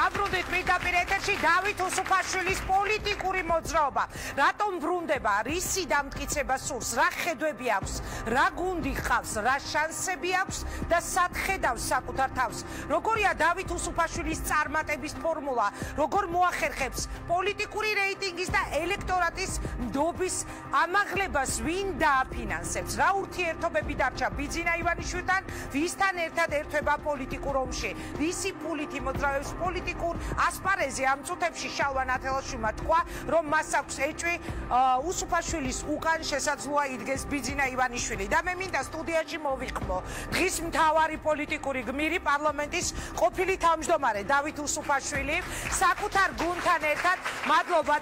დაბრუნდით პირდაპირ ეთერში დავით უსუფაშვილის პოლიტიკური მოძრაობა. რატომ ბრუნდება? რისი დამტკიცება სურს? რა ხედვები აქვს? რა გუნდი ჰყავს? რა შანსები აქვს და სად ხედავს საკუთარ თავს? როგორია დავით უსუფაშვილის წარმატების ფორმულა? როგორ მოახერხებს პოლიტიკური რეიტინგის და ელექტორატის ნდობის ამაღლებას? ვინ დააფინანსებს? რა ურთიერთობები დარჩა ბიძინა ივანიშვილთან? ვისთან ერთად ერთვება პოლიტიკურ ომში? ვისი ფულით იმოძრავებს პოლიტიკურ ასპარეზზე? ამ წუთებში შალვა ნათელაშვილმა თქვა, რომ მას აქვს ეჭვი უსუფაშვილის უკან შესაძლოა იდგეს ბიძინა ივანიშვილი. და მე მინდა სტუდიაში მოვიხმო დღის მთავარი პოლიტიკური გმირი, პარლამენტის ყოფილი თავმჯდომარე დავით უსუფაშვილი საკუთარ გუნდთან ერთად. მადლობა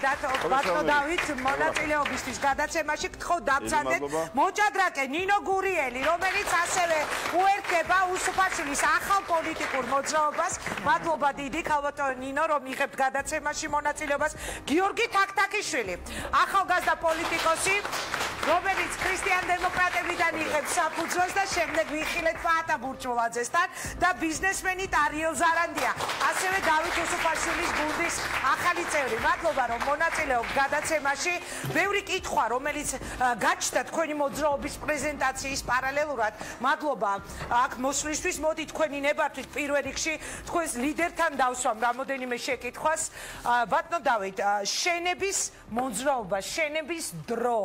ბატონო დავით მონაწილეობისთვის გადაცემაში. გთხოვ დაბრძანდეთ მოჭადრაკე ნინო გურიელი, რომელიც ასევე უერთდება უსუფაშვილის ახალ პოლიტიკურ მოძრაობას. მადლობა დიდი ქალბატონო ნინო, რომ იღებთ გადაცემაში მონაწილეობას. გიორგი თაქთაქიშვილი, ახალგაზრდა პოლიტიკოსი, რომელიც ქრისტიან დემოკრატებიდან იღებს საფუძვლს და შემდეგ ვიხილეთ პაატა ბურჭულაძესთან და ბიზნესმენი ტარიელ ზარანდია, ასევე დავით უსუფაშვილის გუნდის ახალი წევრი. მადლობა რომ მონაწილეობთ გადაცემაში. ბევრი კითხვა, რომელიც გაჩნდა თქვენი მოძრაობის პრეზენტაციის პარალელურად. მადლობა აქ მოსვლისთვის. მოდი თქვენი ნებართვით პირველ რიგში თქვენს ლიდერთან დავსვამ რამოდენიმე შეკითხვას. ბატონო დავით, შენების მოძრაობა, შენების დრო,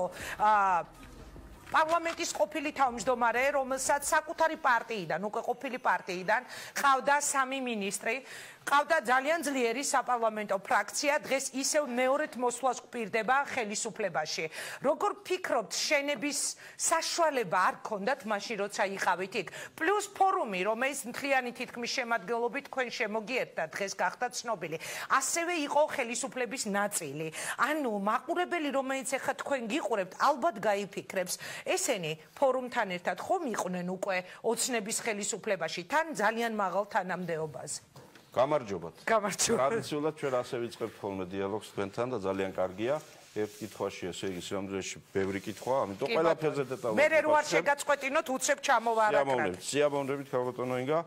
პარლამენტის ყოფილი თავმჯდომარე, რომელსაც საკუთარი პარტიიდან, უკვე ყოფილი პარტიიდან ყავდა 3 მინისტრი, ყავდა ძალიან ძლიერი საპარლამენტო ფრაქცია, დღეს ისევ მეორედ მოსვლას გვპირდება ხელისუფლებაში. როგორ ფიქრობთ, შენების საშუალება არ გქონდათ მაშინ, როცა იყავით იქ? პლუს ფორუმი, რომელიც მთლიანი თითქმის შემადგენლობით თქვენ შემოგიერთდა, დღეს გახდა ცნობილი. ასევე იყო ხელისუფლების ნაწილი. ანუ მაყურებელი, რომელიც ახლა თქვენ გიყურებთ, ალბათ გაიფიქრებს, ესენი ფორუმთან ერთად ხომ იყვნენ უკვე ოცნების ხელისუფლებაში, თან ძალიან მაღალ თანამდებობაზე. გამარჯობათ. გამარჯობა. ტრადიციულად ჩვენ ასე ვიწყებთ ხოლმე დიალოგს თქვენთან და ძალიან კარგია. ერთ კითხვაში, ესე იგი, სიამოვნებაში ბევრი კითხვა, ამიტომ ყველაფერზე დეტალურად. მე რო არ შეგაწყვეტინოთ, უცებ ჩამოვარაკრათ. სიამოვნებით, ქალბატონო ინგა.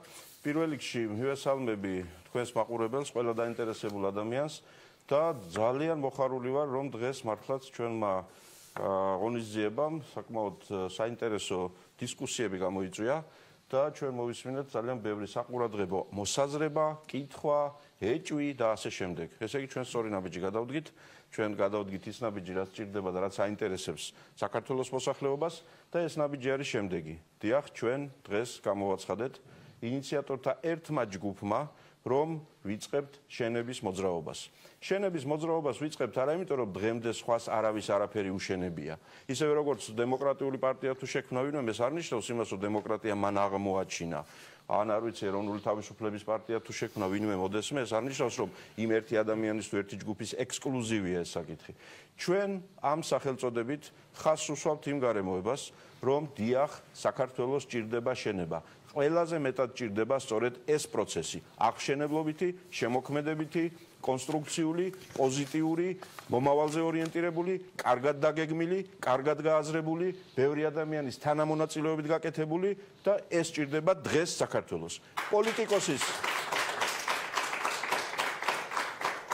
პირველ რიგში მივესალმები თქვენს მაყურებელს, ყველა დაინტერესებულ ადამიანს და ძალიან მოხარული ვარ, რომ დღეს მართლაც ჩვენმა ღონისძიებამ საკმაოდ საინტერესო დისკუსიები გამოიწვია. და ჩვენ მოვისმინეთ ძალიან ბევრი საყურადღებო მოსაზრება, კითხვა, ეჭვი და ასე შემდეგ. ესე იგი ჩვენ სწორი ნაბიჯი გადავდგით, ჩვენ გადავდგით ის ნაბიჯი, რაც ჭირდება და რაც აინტერესებს საქართველოს მოსახლეობას და ეს ნაბიჯი არის შემდეგი. დიახ, ჩვენ დღეს გამოვაცხადეთ ინიციატორთა ერთმა ჯგუფმა, რომ ვიწყებთ შენების მოძრაობას. შენების მოძრაობას ვიწყებთ არა იმიტომ, რომ დღემდე სხვას არავის არაფერი უშენებია. ისევე როგორც დემოკრატიული პარტია თუ შექმნა ვინმე, ეს არ ნიშნავს იმას, რომ დემოკრატია მან აღმოაჩინა. ან არ ვიცი, ეროვნული თავისუფლების პარტია თუ შექმნა ვინმე მოდესმე, ეს არ ნიშნავს, რომ იმ ერთი ადამიანის თუ ერთი ჯგუფის ექსკლუზივია ეს საკითხი. ჩვენ ამ სახელწოდებით ხაზს უსვამთ იმ გარემოებას, რომ დიახ, საქართველოს ჭირდება შენება. ყველაზე მეტად ჭირდება სწორედ ეს პროცესი, აღმშენებლობითი, შემოქმედებითი, კონსტრუქციული, პოზიტიური, მომავალზე ორიენტირებული, კარგად დაგეგმილი, კარგად გააზრებული, ბევრი ადამიანის თანამონაწილეობით გაკეთებული და ეს ჭირდება დღეს საქართველოს.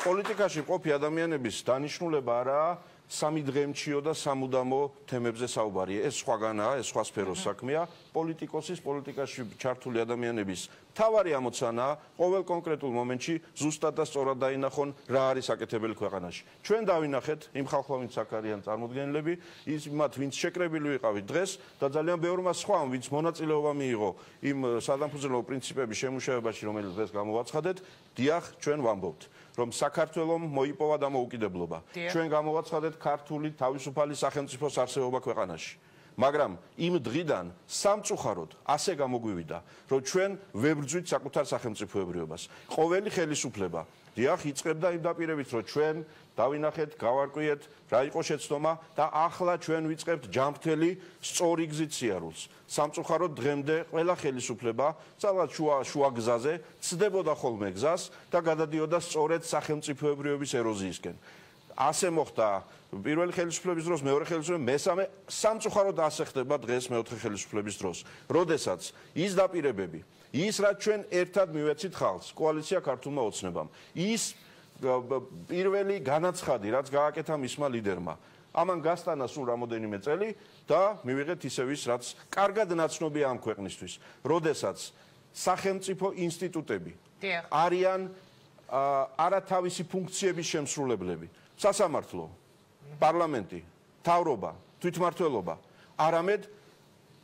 პოლიტიკაში ყოფი ადამიანების დანიშნულება არაა სამი დღემჩიო და სამუდამო თემებზე საუბარია. ეს სხვაგანაა, ეს სხვა სფეროს საქმეა. პოლიტიკაში ჩართული ადამიანების მთავარი ამოცანაა ყოველ კონკრეტულ მომენტში ზუსტად და სწორად დაინახონ რა არის აკეთებელი ქვეყანაში. ჩვენ დავინახეთ იმ ხალხმა, ვინც აქ არიან წარმოდგენილები, იმათ, ვინც შეკრებილი ვიყავით დღეს და ძალიან ბევრმა სხვამ, ვინც მონაწილეობა მიიღო იმ სადამფუძნებლო პრინციპების შემუშავებაში, რომელიც დღეს გამოვაცხადეთ, დიახ, ჩვენ ვამბობთ, რომ საქართველომ მოიპოვა დამოუკიდებლობა. ჩვენ გამოვაცხადეთ ქართული თავისუფალი სახელმწიფოს არსებობა ქვეყანაში. მაგრამ იმ დღიდან სამწუხაროდ ასე გამოგვივიდა, რომ ჩვენ ვებრძვით საკუთარ სახელმწიფოებრიობას. ყოველი ხელისუფლება დიახ იწყებდა იმ დაპირებით, რომ ჩვენ დავინახეთ, გავარკვიეთ, რა იყო შეცდომა და ახლა ჩვენ ვიწყებთ ჯანმრთელი სწორი გზით სიარულს. სამწუხაროდ დღემდე ყველა ხელისუფლება ძალად შუა გზაზე ცდებოდა ხოლმე გზას და გადადიოდა სწორედ სახელმწიფოებრიობის ეროზიისკენ. ასე მოხდა პირველი ხელისუფლების დროს, მეორე ხელისუფლების, მესამე, სამწუხაროდ ასე ხდება დღეს მეოთხე ხელისუფლების დროს. როდესაც ის დაპირებები, ის რაც ჩვენ ერთად მივეცით ხალხს, კოალიცია ქართულმა ოცნებამ. ის პირველი განაცხადი, რაც გააკეთა მისმა ლიდერმა. ამან გასტანა სულ რამოდენიმე წელი და მივიღეთ ისევ ის, რაც კარგად ნაცნობია ამ ქვეყნისთვის. როდესაც სახელმწიფო ინსტიტუტები არიან არათავისი ფუნქციების შემსრულებლები. სასამართლო, პარლამენტი, მთავრობა, თვითმმართველობა, არამედ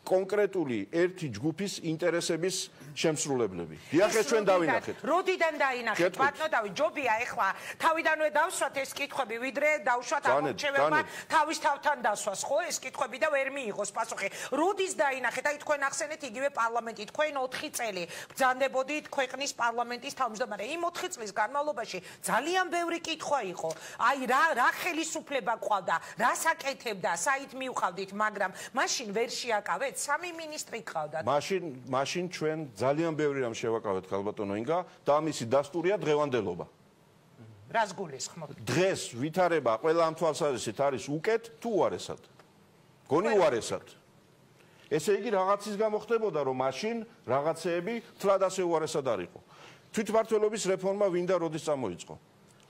კონკრეტული ერთი ჯგუფის ინტერესების შემსრულებლები. დიახ, ჩვენ დავინახეთ. როდიდან დაინახეთ? ბატონო დავით, ჯობია ეხლა თავიდანვე დავსვათ ეს კითხვები, ვიდრე დავშვათ ამორჩევებმა თავის თავთან დასვას, ხო, ეს კითხვები და ვერ მიიღოს პასუხი. როდის დაინახეთ? აი თქვენ ახსენეთ იგივე პარლამენტი, თქვენ 4 წელი ბრძანდებოდით ქვეყნის პარლამენტის თავმჯდომარე. იმ 4 წლის განმავლობაში ძალიან ბევრი კითხვა იყო. აი რა ხელისუფლება ყავდა, რას აკეთებდა, საით მივყავდით, მაგრამ მაშინ ვერ შეაკავეთ. 3 მინისტრი ყავდათ. მაშინ ჩვენ ძალიან ბევრი რამ შევაკავეთ ხალბატონო ინგა და ამისი დასტურია დღევანდელობა. რას გულისხმობთ? დღეს ვითარება ყველა ამ თვალსაზრისით არის უკეთ თუ უარესად? გონი უარესად. ესე იგი რაღაცის გამო ხდებოდა რომ მაშინ რაღაცეები თლად ასე უარესად არ იყო. თვითმმართველობის რეფორმა ვინ და როდის წამოიწყო?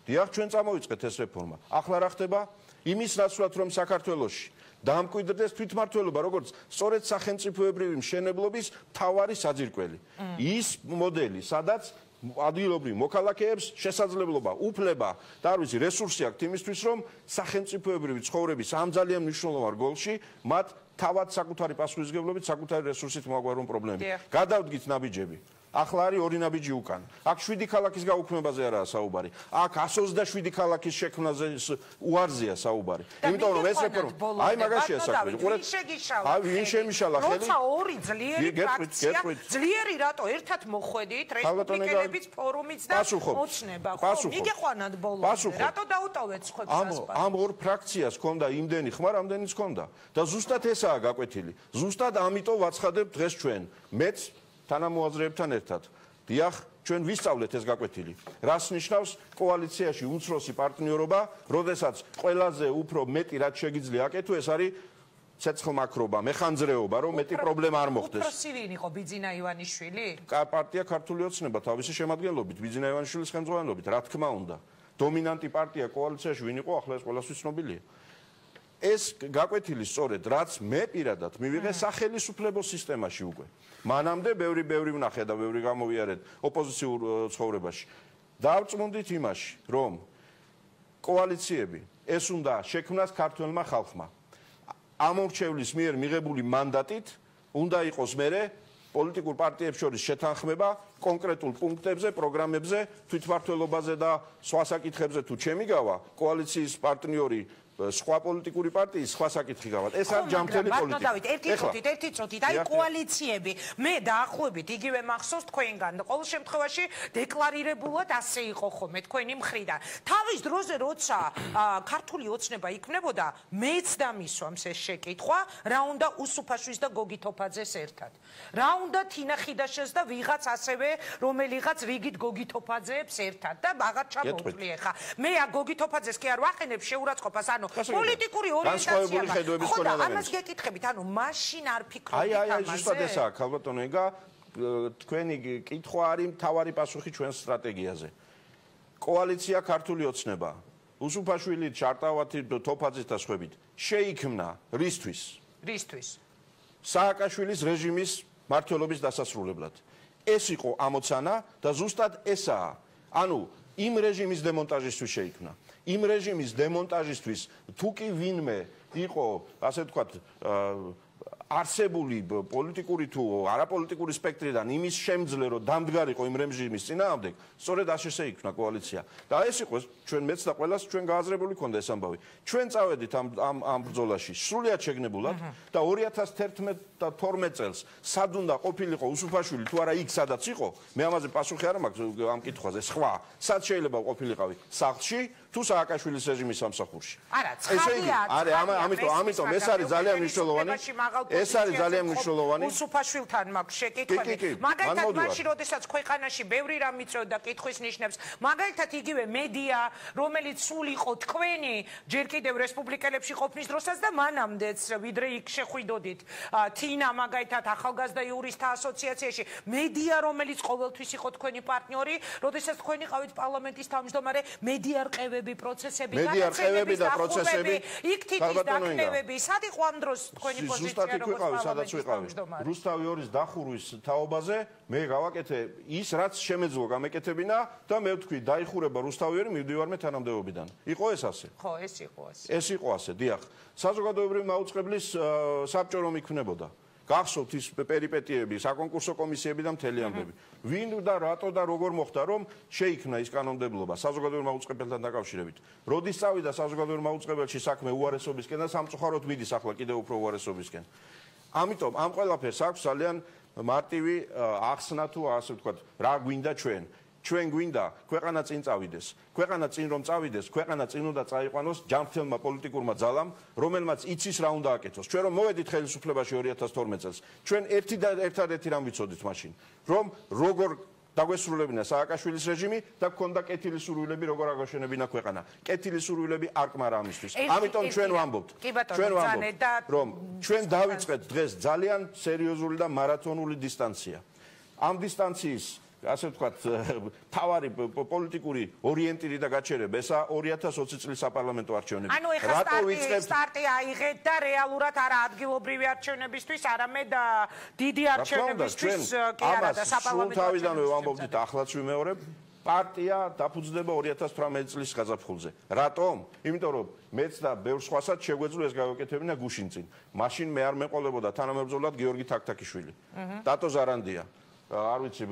დიახ, ჩვენ წამოიწყეთ ეს რეფორმა. ახლა რა ხდება? იმის ნაცვლად რომ საქართველოში დამკვიდრდეს თვითმმართველობა, როგორც სწორედ სახელმწიფოებრივი მშენებლობის მთავარი საძირკველი. ის მოდელი, სადაც ადგილობრივ მოქალაქეებს შესაძლებლობა, უფლება და არ ვიცი, რესურსი აქვთ იმისთვის, რომ სახელმწიფოებრივი ცხოვრების ამ ძალიან მნიშვნელოვან რგოლში მათ თავად საკუთარი პასუხისმგებლობით, საკუთარი რესურსით მოაგვარონ პრობლემები. გადავდგით ნაბიჯები. ახლა არის 2 ნაბიჯი უკან. აქ 7 ქალაქის გაუქმებაზე არაა საუბარი. აქ 127 ქალაქის შექმნაზე უარზეა საუბარი. იმიტომ რომ ეს რეფორმა, აი მაგაშია საქმე. აი ვინ შემიშალა ხელი? როცა 2 ძლიერი ფრაქცია, ძლიერი რატო ერთად მოხვედით რესპუბლიკელების ფორუმიც და ოცნება, ხო? მიგეყვანათ ბოლომდე. რატო დაუტოვეთ სხვებს ასპარეზს? ამ 2 ფრაქციას ჰქონდა იმდენი ხმა, რამდენიც ჰქონდა. და ზუსტად ესაა გაკვეთილი. ზუსტად ამიტომ ვაცხადებთ დღეს ჩვენ. მეც თანამოაზრეებთან ერთად. დიახ, ჩვენ ვისწავლეთ ეს გაკვეთილი. რას ნიშნავს კოალიციაში უმცროსი პარტნიორობა, როდესაც ყველაზე უფრო მეტი რაც შეგიძლია აკეთო, ეს არის ცეცხლმაქრობა, მეხანძრეობა, რომ მეტი პრობლემა არ მოხდეს. უფროსი ვინ იყო, ბიძინა ივანიშვილი? პარტია ქართული ოცნება თავისი შემადგენლობით, ბიძინა ივანიშვილის ხელმძღვანელობით, რა თქმა უნდა. დომინანტი პარტია კოალიციაში ვინ იყო, ახლა ეს ყველასთვის ცნობილია. ეს გაკვეთილი სწორედ რაც მე პირადად მივიღე სახელისუფლებო სისტემაში უკვე. მანამდე ბევრი ვნახე და ბევრი გამოვიარეთ ოპოზიციურ ცხოვრებაში. დავწმუნდით იმაში, რომ კოალიციები ეს უნდა შექმნას ქართველმა ხალხმა. ამორჩევლის მიერ მიღებული მანდატით უნდა იყოს მერე პოლიტიკურ პარტიებს შორის შეთანხმება კონკრეტულ პუნქტებზე, პროგრამებზე, თვითმმართველობაზე და სხვა საკითხებზე თუ ჩემი გავა, კოალიციის პარტნიორი სხვა პოლიტიკური პარტიის სხვა საკითხი გავად. ეს არის ჯამთელი პოლიტიკა. დავით, ერთი წუთით, აი კოალიციები, მე დაახლოებით იგივე მახსოვს თქვენგან. ყოველ შემთხვევაში დეკლარირებულად ასე იყო ხოლმე თქვენი მხრიდან. თავის დროზე როცა ქართული ოცნება იქმნებოდა, მეც დამისვამს ეს შეკითხვა, რა უნდა უსუფაშვილის და გოგი თოფაძეს ერთად. რა უნდა თინა ხიდაშეს და ვიღაც ასევე რომელიღაც რიგით გოგი თოფაძეებს ერთად და მაგათ ჩამოვთვლი ახლა. მე გოგი თოფაძეს კი არ ვაყენებ შეურაცხყოფას, ანუ პოლიტიკური ორიენტაცია. ხო, ამას გეკითხებით, ანუ მაშინ არ ფიქრობთ ამაზე? აი, ზუსტად ესაა, ხალბატონო ინგა, თქვენი კითხვა არის მთავარი პასუხი ჩვენს სტრატეგიაზე. კოალიცია ქართული ოცნება, უსუფაშვილი, ჩარტავათი, თოფაძის და სხვებით შეიქმნა რისთვის? რისთვის? სააკაშვილის რეჟიმის მმართველობის დასასრულებლად. ეს იყო ამოცანა და ზუსტად ესაა. ანუ იმ რეჟიმის დემონტაჟისთვის შეიქმნა. იმ რეჟიმის დემონტაჟისთვის თუ კი ვინმე იყო, ასე ვთქვათ, არსებული პოლიტიკური თუ არაპოლიტიკური სპექტრიდან იმის შემძლე, რომ დამდგარიყო იმ რეჟიმის წინააღმდეგ, სწორედ ასე შეიქმნა კოალიცია. და ეს იყო ჩვენ მეც და ყველას ჩვენ გააზრებული ქონდა ეს ამბავი. ჩვენ წავედით ამ ბრძოლაში სრულიად შეგნებულად და 2011-12 წელს სად უნდა ყოფილიყო უსუფაშვილი თუ არა იქ სადაც იყო, მე ამაზე პასუხი არ მაქვს ამ კითხვაზე. სხვა, სად შეიძლება ყოფილიყავი? სახლში თუ თუ სააკაშვილის რეჟიმის სამსახურში. არა, ცხადია. ამიტომ ეს არის ძალიან მნიშვნელოვანი. ეს არის ძალიან მნიშვნელოვანი. უსუფაშვილთან მაქვს შეკითხვები. მაგალითად, მაშინ, როდესაც ქვეყანაში ბევრი რამ იწვევდა კითხვის ნიშნებს, მაგალითად იგივე მედია, რომელიც სულ იყო თქვენი ჯერ კიდევ რესპუბლიკელებში ყოფნის დროსაც და მანამდეც, ვიდრე იქ შეხვიდოდით, თინა მაგალითად ახალგაზრდა იურისტთა ასოციაციაში, მედია, რომელიც ყოველთვის იყო თქვენი პარტნიორი, როდესაც თქვენი ყავით პარლამენტის თავმჯდომარე, მედია რყევები, პროცესები, განაცხადები და პროცესები, იქ თითის დაკნევები, სად იყო ამ დროს თქვენი პოზიცია როგორც პარლამენტის თავმჯდომარე? რუსთავი 2-ის დახურვის თაობაზე მე გავაკეთე ის, რაც შემეძლო გამეკეთებინა და მე ვთქვი, დაიხურება რუსთავი 2, მივდივარმე თანამდებობიდან. იყო ეს ასე? ხო, ეს იყო ასე. ეს იყო ასე, დიახ. საზოგადოებრივი მაუწყებლის საბჭო რომ იქნებოდა. გახსოვთ ის პერიპეტიები, საკონკურსო კომისიები და მთელი ამბები. ვინ და რატო და როგორ მოხდა, რომ შეიქმნა ის კანონმდებლობა საზოგადოებრივ მაუწყებელთან დაკავშირებით. როდის წავიდა საზოგადოებრივ მაუწყებელში საქმე უარესობისკენ და სამწუხაროდ მიდის ახლა კიდევ უფრო უარესობისკენ. ამიტომ ამ ყველაფერს აქვს ძალიან მარტივი ახსნა თუ ასე ვთქვათ, რა გვინდა ჩვენ. ჩვენ გვინდა ქვეყანა წინ წავიდეს. ქვეყანა წინ რომ წავიდეს, ქვეყანა წინ უნდა წაიყვანოს ჯანმრთელმა პოლიტიკურმა ძალამ, რომელმაც იცის რა უნდა აკეთოს. ჩვენ რომ მოვედით ხელისუფლებაში 2012 წელს, ჩვენ ერთადერთი რამ ვიცოდით მაშინ, რომ როგორ დაგვესრულებინა სააკაშვილის რეჟიმი და გქონდა კეთილი სურვილები როგორ აგაშენებინა ქვეყანა. კეთილი სურვილები არ კმარა ამისთვის. ამიტომ ჩვენ ვამბობთ, რომ ჩვენ დავიწყეთ დღეს ძალიან სერიოზული და მარათონული დისტანცია. ამ დისტანციის ასე ვთქვათ, თავარი პოლიტიკური ორიენტირი და გაჩერება ესა 2020 წლის საპარლამენტო არჩევნები. ანუ ეხლა სტარტი აიღეთ და რეალურად არა ადგილობრივი არჩევნებისთვის, არამედ დიდი არჩევნებისთვის კი არა და საპარლამენტო თავიდანვე ვამბობთ, ახლაც ვიმეორებ, პარტია დაფუძნდება 2018 წლის გაზაფხულზე. რატომ? იმიტომ რომ მეც და ბევრ სხვასაც შეგვეძლო ეს გავაკეთებინა გუშინ წინ. მაშინ მე არ მეყოლებოდა თანამებრძოლად გიორგი თაქთაქიშვილი, დატო ზარანდია. არ ვიცი,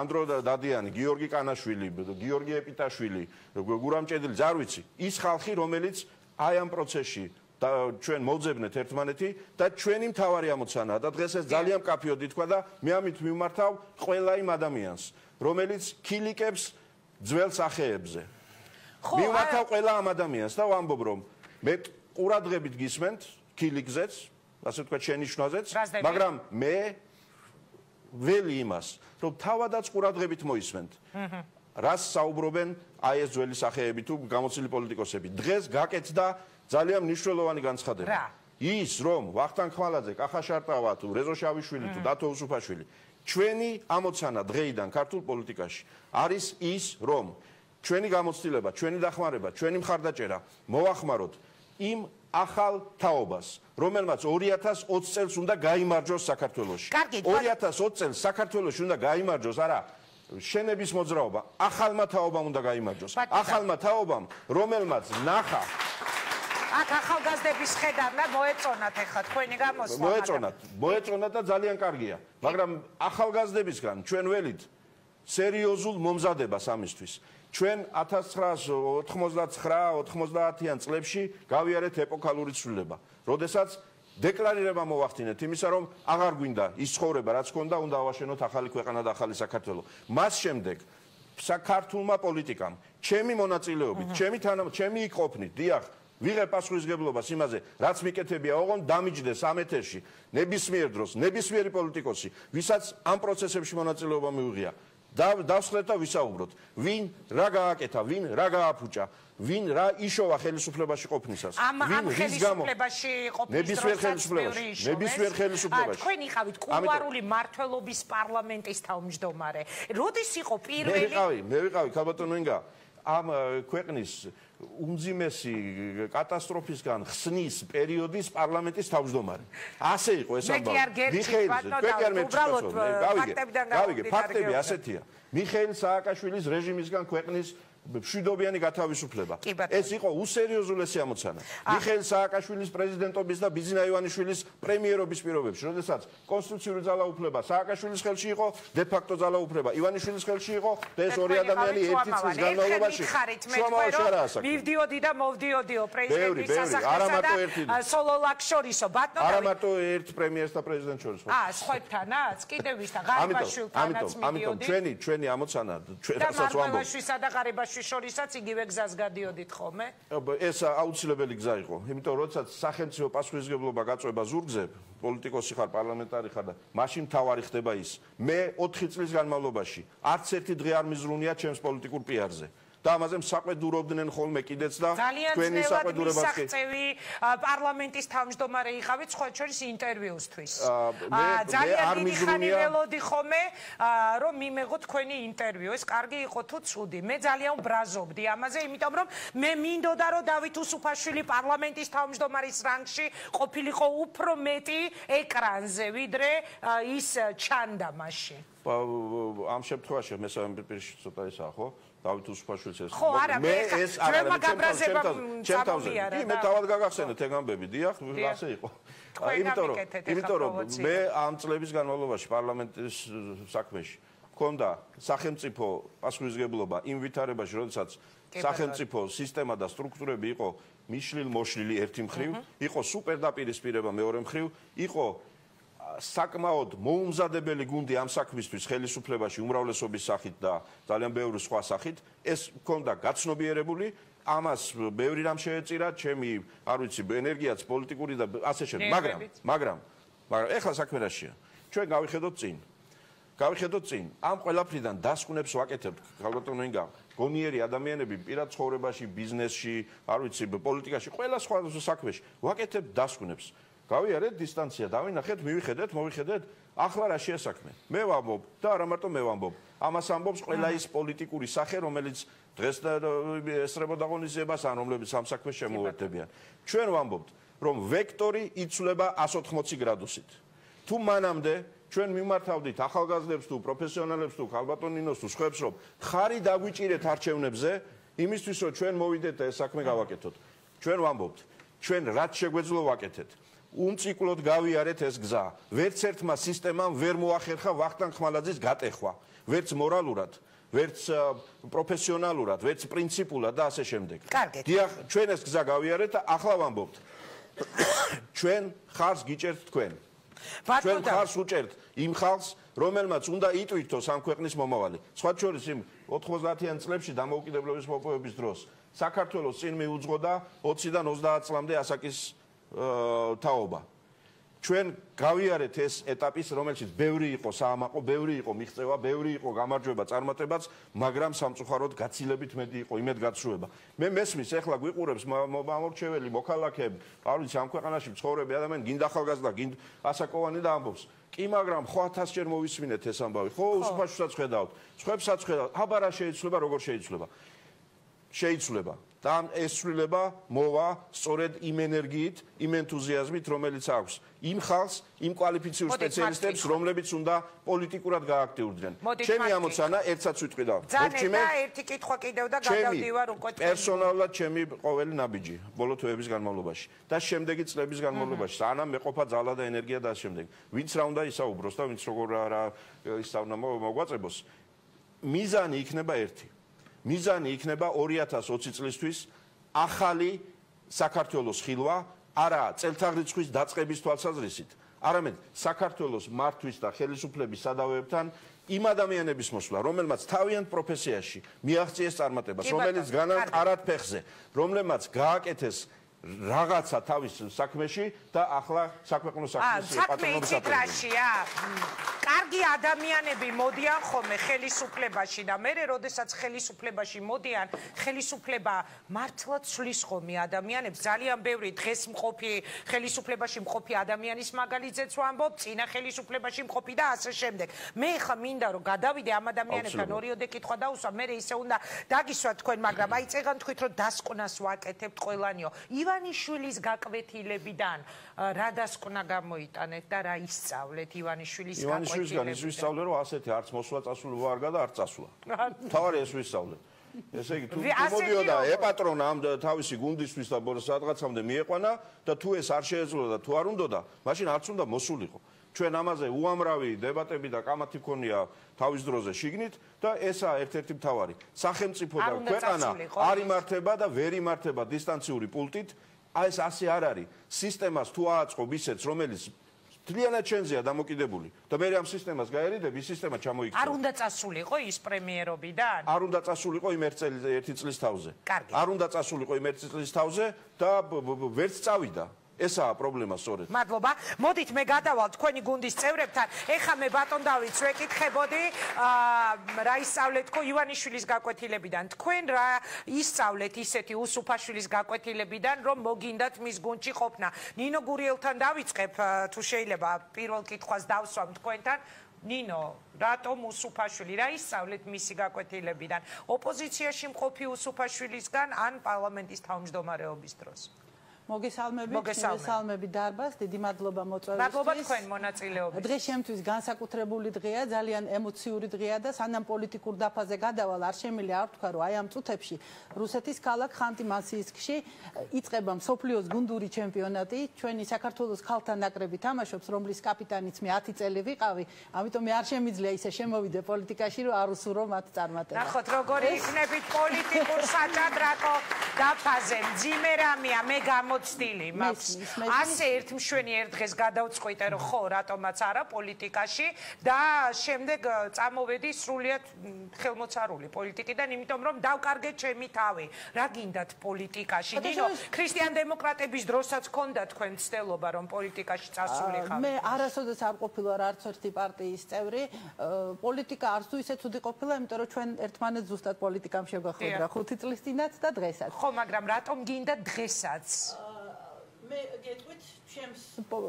ანდრო დადიანი, გიორგი კანაშვილი, გიორგი ეპიტაშვილი, გურამ ჭედილი, არ ვიცი. ის ხალხი, რომელიც აი ამ პროცესში ჩვენ მოვძებნეთ ერთმანეთი და ჩვენი მთავარი ამოცანაა და დღეს ეს ძალიან მკაფიოდ ითქვა და მე ამით მიმართავ ყველა იმ ადამიანს, რომელიც ქილიკებს ძველ სახეებზე. მიმართავ ყველა ამ ადამიანს და ვამბობ, რომ მე ყურადღებით გისმენთ ქილიკზეც, ასე ვთქვათ, შენიშვნაზეც, მაგრამ მე ველი იმას, რომ თავადაც ყურადღებით მოისმენთ. რას საუბრობენ აი ეს ძველი სახეები თუ გამოცილი პოლიტიკოსები. დღეს გაკეთდა ძალიან მნიშვნელოვანი განცხადება. ის რომ ვახტანგ ხმალაძე, კახა შარტავა თუ რეზო შავიშვილი თუ დათო უსუფაშვილი ჩვენი ამოცანა დღეიდან ქართულ პოლიტიკაში არის ის, რომ ჩვენი გამოცდილება, ჩვენი დახმარება, ჩვენი მხარდაჭერა მოვახმაროთ იმ ახალ თაობას, რომელმაც 2020 წელს უნდა გაიმარჯვოს საქართველოში. 2020 წელს საქართველოში უნდა გაიმარჯვოს, არა შენების მოძრაობა, ახალმა თაობამ უნდა გაიმარჯვოს. ახალმა თაობამ, რომელმაც ნახა აქ ახალგაზრდების ხედავდა მოეწონათ ეხლა თქვენი გამოსვლა. მოეწონათ და ძალიან კარგია, მაგრამ ახალგაზრდებისგან ჩვენ ველით სერიოზულ მომზადებას ამისთვის. ჩვენ 1999-90-იან წლებში გავიარეთ ეპოქალური ცვლილება, როდესაც დეკლარირება მოვახდინეთ იმისა, რომ აღარ გვინდა ის ცხოვრება, რაც ჰქონდა, უნდა ავაშენოთ ახალი ქვეყანა და ახალი საქართველო. მას შემდეგ საქართველოს პოლიტიკამ, ჩემი მონაწილეობით, ჩემი იქ ყოფნით, დიახ, ვიღებ პასუხისმგებლობას იმაზე, რაც მიკეთებია, ოღონდ დამიჯდეს ამ ეთერში ნებისმიერ დროს, ნებისმიერი პოლიტიკოსი, ვისაც ამ პროცესებში მონაწილეობა მიუღია. დავსხლეთ და ვისაუბროთ, ვინ რა გააკეთა, ვინ რა გააფუჭა, ვინ რა იშოვა ხელისუფლებაში ყოფნისას. ამ ხელისუფლებაში ყოფნის დროსაც ნებისმიერ ხელისუფლებაში. თქვენ იყავით კულუარული მმართველობის პარლამენტის თავმჯდომარე. როდის იყო პირველი? მე ვიყავი ქალბატონო ინგა, ამ ქვეყნის უმძიმესი კატასტროფისგან ხსნის პერიოდის პარლამენტის თავმჯდომარე. ასე იყო ეს ამბავი. ფაქტები ასეთია. მიხეილ სააკაშვილის რეჟიმისგან ქვეყნის მშვიდობიანი გათავისუფლება. ეს იყო უსერიოზულესი ამოცანა. მიხეილ სააკაშვილის პრეზიდენტობის და ბიზნა ივანიშვილის პრემიერობის პირობებში, როდესაც კონსტიტუციური ძალაუფლება სააკაშვილის ხელში იყო, დე-ფაქტო ძალაუფლება ივანიშვილის ხელში იყო და ეს ორი ადამიანი ერთი წლის განმავლობაში შუამავე არ ასაკ. მივდიოდი და მოვდიოდიო პრეზიდენტის სასახლესა და სოლოლაკს შორისო ბატონო არა მარტო ერთ პრემიერს და პრეზიდენტს შორის სხვებთანაც კიდევ ვის და ღარიბაშვილთანაც მივდიოდი ჩვენი ამოცანა ჩვენსაც ვამბობ და ღარიბაშვილის შორისაც იგივე გზას გადიოდით ხოლმე ეს აუცილებელი გზა იყო იმიტომ როდესაც სახელმწიფო პასუხისმგებლობა გაწვება ზურგზე პოლიტიკოსი ხარ პარლამენტარი ხარ და მაშინ თავარი ხდება ის მე 4 წლის განმავლობაში არც ერთი დღე არ მიზრუნია ჩემს პოლიტიკურ პიარზე და ამაზე საყვედურობდნენ ხოლმე კიდეც და თქვენი საყვედურებას კი მისაღწევი პარლამენტის თავმჯდომარე იყავით სხვა შორის ინტერვიუსთვის ძალიან დიდი ხანი ველოდი ხოლმე რომ მიმეღო თქვენი ინტერვიუ ეს კარგი იყო თუ ცუდი მე ძალიან ბრაზობდი ამაზე იმიტომ რომ მე მინდოდა რომ დავით უსუფაშვილი პარლამენტის თავმჯდომარის რანგში ყოფილიყო უფრო მეტი ეკრანზე ვიდრე ის ჩანდა მაშინ ამ შემთხვევაში მესამე პირში ცოტა ისაა ხო დავით უსუფაშვილის ეს მე ეს არ არის მე თავად გაგახსენეთ ეგ ამბები დიახ ასე იყო იმიტომ რომ მე ამ წლების განმავლობაში პარლამენტის საქმეში მქონდა სახელმწიფო პასუხისმგებლობა იმ ვითარებაში როდესაც სახელმწიფო სისტემა და სტრუქტურები იყო მიშლილ-მოშლილი ერთი მხრივ იყო სუპერდაპირისპირება მეორე მხრივ იყო საკმაოდ მოუმზადებელი გუნდი ამ საქმისთვის ხელისუფლებაში უმრავლესობის სახით და ძალიან ბევრი სხვა სახით ეს მქონდა გაცნობიერებული ამას ბევრი რამ შეეწირა ჩემი არ ვიცი ენერგიაც პოლიტიკური და ასე შემდეგ მაგრამ ეხლა საქმე რაშია ჩვენ გავიხედოთ წინ ამ ყველაფრიდან დასკვნებს ვაკეთებთ ქალბატონო ინგა გონიერი ადამიანები პირად ცხოვრებაში ბიზნესში არ ვიცი პოლიტიკაში ყველა სხვა საქმეში ვაკეთებთ დასკვნებს გავიარეთ დისტანცია დავინახეთ მივიხედეთ მოვიხედეთ ახლა რა შეასაქმე მე ვამბობ და არა მარტო მე ვამბობ ამას ამბობს ყველა ის პოლიტიკური სახე რომელიც დღეს ესწრებოდა ღონისძიებას ან რომლებიც ამ საქმეს შემოერთებიან ჩვენ ვამბობთ რომ ვექტორი იცვლება 180 გრადუსით თუ მანამდე ჩვენ მიმართავდით ახალგაზრდებს თუ პროფესიონალებს თუ ქალბატონინოს თუ სხვებს რომ ხარი დაგვიჭირეთ არჩევნებზე იმისთვის რომ ჩვენ მოვიდეთ და ეს საქმე გავაკეთოთ ჩვენ ვამბობთ ჩვენ რაც შეგვეძლო ვაკეთეთ უმციკლოდ გავიარეთ ეს გზა. ვერც ერთმა სისტემამ ვერ მოახერხა ვახტანგ ხმალაძის გატეხვა. ვერც მორალურად, ვერც პროფესიონალურად, ვერც პრინციპულად და ასე შემდეგ. დიახ, ჩვენ ეს გზა გავიარეთ და ახლა ვამბობთ. ჩვენ ხარს გიჭერთ თქვენ. ჩვენ ხარს უჭერთ იმ ხალხს, რომელმაც უნდა იტვირთოს ამ ქვეყნის მომავალი. სხვა შორის იმ 90-იან წლებში დამოუკიდებლობის მოპოვების დროს საქართველოს წინ მიუძღოდა 20-დან 30 წლამდე ასაკის თაობა. ჩვენ გავიარეთ ეს ეტაპის, რომელშიც ბევრი იყო საამაყო, ბევრი იყო მიღწევა, ბევრი იყო გამარჯვება, წარმატებაც, მაგრამ სამწუხაროდ გაცილებით მეტი იყო იმედგაცრუება. მე მესმის ახლა გვიყურებს მომორჩეველი მოქალაქეები, არ ვიცი ამ ქვეყანაში მცხოვრები ადამიანი, გინდა ახალგაზრდა, გინდა ასაკოვანი და ამბობს. კი, მაგრამ ხო 1000-ჯერ მოვისმინეთ ეს ამბავი, ხო უსუფაშვილსაც ხედავთ, სხვებსაც ხედავთ, აბა რა შეიცვლება, როგორ შეიცვლება. შეიცვლება და ეს ცვლილება მოვა სწორედ იმ ენერგიით, იმ ენთუზიაზმით, რომელიც აქვს იმ ხალხს, იმ კვალიფიციურ სპეციალისტებს, რომლებიც უნდა პოლიტიკურად გააქტიურდნენ. ჩემი ამოცანა ერთსაც ვიტყვი და მორჩიმე ერთი კითხვა კიდევ და გადავდივარ უკვე პერსონალურად ჩემი ყოველი ნაბიჯი ბოლო თვეების განმავლობაში და შემდეგი წლების განმავლობაში სანამ მეყოფა ძალა და ენერგია და შემდეგ ვინც რა უნდა ისაუბროს და ვინც როგორ რა ისწავნა მოგვაწებოს მიზანი იქნება ერთი მიზანი იქნება 2020 წლისთვის ახალი საქართველოს ხილვა, არა წელთაღრიცხვის დაწყების თვალსაზრისით, არამედ საქართველოს მართვის და ხელისუფლების სადავეებთან იმ ადამიანების მოსვლა, რომელმაც თავიანთ პროფესიაში მიაღწიეს წარმატებას, რომელიც განამყარათ ფეხზე, რომლებმაც გააკეთეს რაღაცა თავის საქმეში და ახლა საქვეყნო საქმის პატრონობის აპარატია. კარგი ადამიანები მოდიან ხოლმე ხელისუფლებაში და მერე როდესაც ხელისუფლებაში მოდიან, ხელისუფლება მართლაც ცვლის ხოლმე ადამიანებს. ძალიან ბევრი დღეს მყოფი ხელისუფლებაში მყოფი ადამიანის მაგალითზეც ვამბობ, წინა ხელისუფლებაში მყოფი და ასე შემდეგ. მე ხა მინდა რომ გადავიდე ამ ადამიანებთან ორიოდე კითხვა დაუსვა, მერე ისე უნდა დაგისვა თქვენ, მაგრამ აი წეგან თქვით რომ დასკვნას ვაკეთებთ ყველანიო. ივანიშვილის გაკვეთილებიდან რა დასკვნა გამოიტანეთ და რა ისწავლეთ ივანიშვილის გაკვეთილებიდან? ის ვისწავლე რომ ასეთი არც მოსვლა წასულობა არ გადა, არც წასვლა. თავარი ეს ვისწავლე. ესე იგი თუ მოდიოდა ეპატრონა ამ თავისი გუნდისთვის და სადღაცამდე მieყვანა და თუ ეს არ შეეძლო და თუ არ უნდოდა, მაშინ არც უნდა მოსულიყო. ჩვენ ამაზე უამრავი დებატები და კამათი ქონია თავის დროზე შიგნით და ესაა ერთ-ერთი მთავარი. სახელმწიფო და ქვეყანა არ იმართება და ვერ იმართება დისტანციური პულტით. ეს ასე არ არის. სისტემას თუ ააწყობ ისეთს, რომელიც მთლიანად შენზეა დამოკიდებული და მე ამ სისტემას გაერიდებ, ის სისტემა ჩამოიქცევა. არ უნდა წასულიყო ის პრემიერობიდან? არ უნდა წასულიყო იმ ერთი წლის თავზე. არ უნდა წასულიყო იმ ერთი წლის თავზე და ვერც წავიდა. ესაა პრობლემა სწორედ. მადლობა. მოდით მე გადავალ თქვენი გუნდის წევრებთან. ეხა მე ბატონ დავით ვეკითხებოდი, რა ისწავლეთ თქო ივანიშვილის გაკვეთილებიდან. თქვენ რა ისწავლეთ ისეთი უსუფაშვილის გაკვეთილებიდან, რომ მოგინდათ მის გუნდში ყოფნა. ნინო გურიელთან დავიწყებ, თუ შეიძლება პირველ კითხვას დავსვამ თქვენთან. ნინო, რატომ უსუფაშვილი? რა ისწავლეთ მისი გაკვეთილებიდან? ოპოზიციაში მყოფი უსუფაშვილისგან ან პარლამენტის თავმჯდომარეობის დროს? მოგესალმები დარბას, დიდი მადლობა მოწვევისთვის. მადლობა თქვენ მონაწილეობისთვის. დღე შემთთვის განსაკუთრებული დღეა, ძალიან ემოციური დღეა და სანამ პოლიტიკურ დაფაზე გადავალ, არ შემიძლია არ ვთქვა, რომ აი ამ წუთებში რუსეთის ქალაქ ხანტი-მანსიისკში იწყება მსოფლიოს გუნდური ჩემპიონატი. ჩვენი საქართველოს ქალთა ნაკრები თამაშობს, რომლის კაპიტანიც მე 10 წელი ვიყავი, ამიტომ მე არ შემიძლია ისე შემოვიდე პოლიტიკაში, რომ არ უსურო მათ წარმატება. ნახოთ, როგორი იქნებით პოლიტიკურ საჭადრაკო დაფაზე. მძიმე რამეა, მე მოცდილი მაქვს. ასე ერთ მშვენი ერთ დღეს გადავწყვიტე, რომ ხო, რატომაც არა პოლიტიკაში და შემდეგ წამოვედი სრულიად ხელმოცარული პოლიტიკიდან, იმიტომ რომ დავკარგე ჩემი თავი. რა გინდათ პოლიტიკაში? ნინო, ქრისტიან დემოკრატების დროსაც ჰქონდა თქვენ ცდელობა, რომ პოლიტიკაში წასულიყავით? მე არასოდეს არ ყოფილა არც ერთი პარტიის წევრი. პოლიტიკა არც თუ ისე ცუდი ყოფილა, იმიტომ რომ ჩვენ ერთმანეთს ზუსტად პოლიტიკამ შევახვედრა 5 წლის წინაც და დღესაც. ხო, მაგრამ რატომ გინდა დღესაც? მე გეტყვით,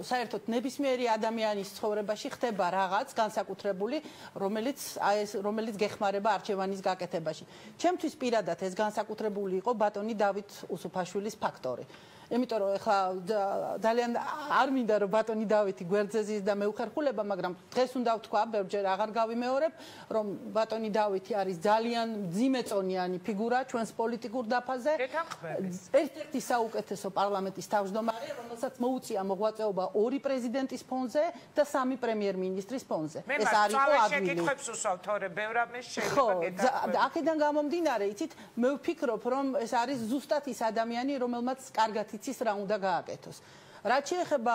საერთოდ ნებისმიერი ადამიანის ცხოვრებაში ხდება რაღაც განსაკუთრებული, რომელიც გეხმარება არჩევანის გაკეთებაში. ჩემთვის პირადად ეს განსაკუთრებული იყო ბატონი დავით უსუფაშვილის ფაქტორი. იმიტომ რომ ეხლა ძალიან არ მინდა რომ ბატონი დავითი გვერდზე ზის და მეუხერხულება, მაგრამ დღეს უნდა ვთქვა, ბევრჯერ აღარ გავიმეორებ, რომ ბატონი დავითი არის ძალიან მძიმეწონიანი ფიგურა ჩვენს პოლიტიკურ დაფაზე. ერთ-ერთი საუკეთესო პარლამენტის თავმჯდომარე, რომელსაც მოუწია მოღვაწეობა 2 პრეზიდენტის ფონზე და 3 პრემიერ-მინისტრის ფონზე. ეს არ იყო ადვილი. შეკითხვებს უსვავ, თორე ბევრ რამეს შეიძლება გეტყვით. აქედან გამომდინარე, იცით, მე ვფიქრობ, რომ ეს არის ზუსტად ის ადამიანი, რომელმაც კარგად იცის რა უნდა გააკეთოს. რაც შეეხება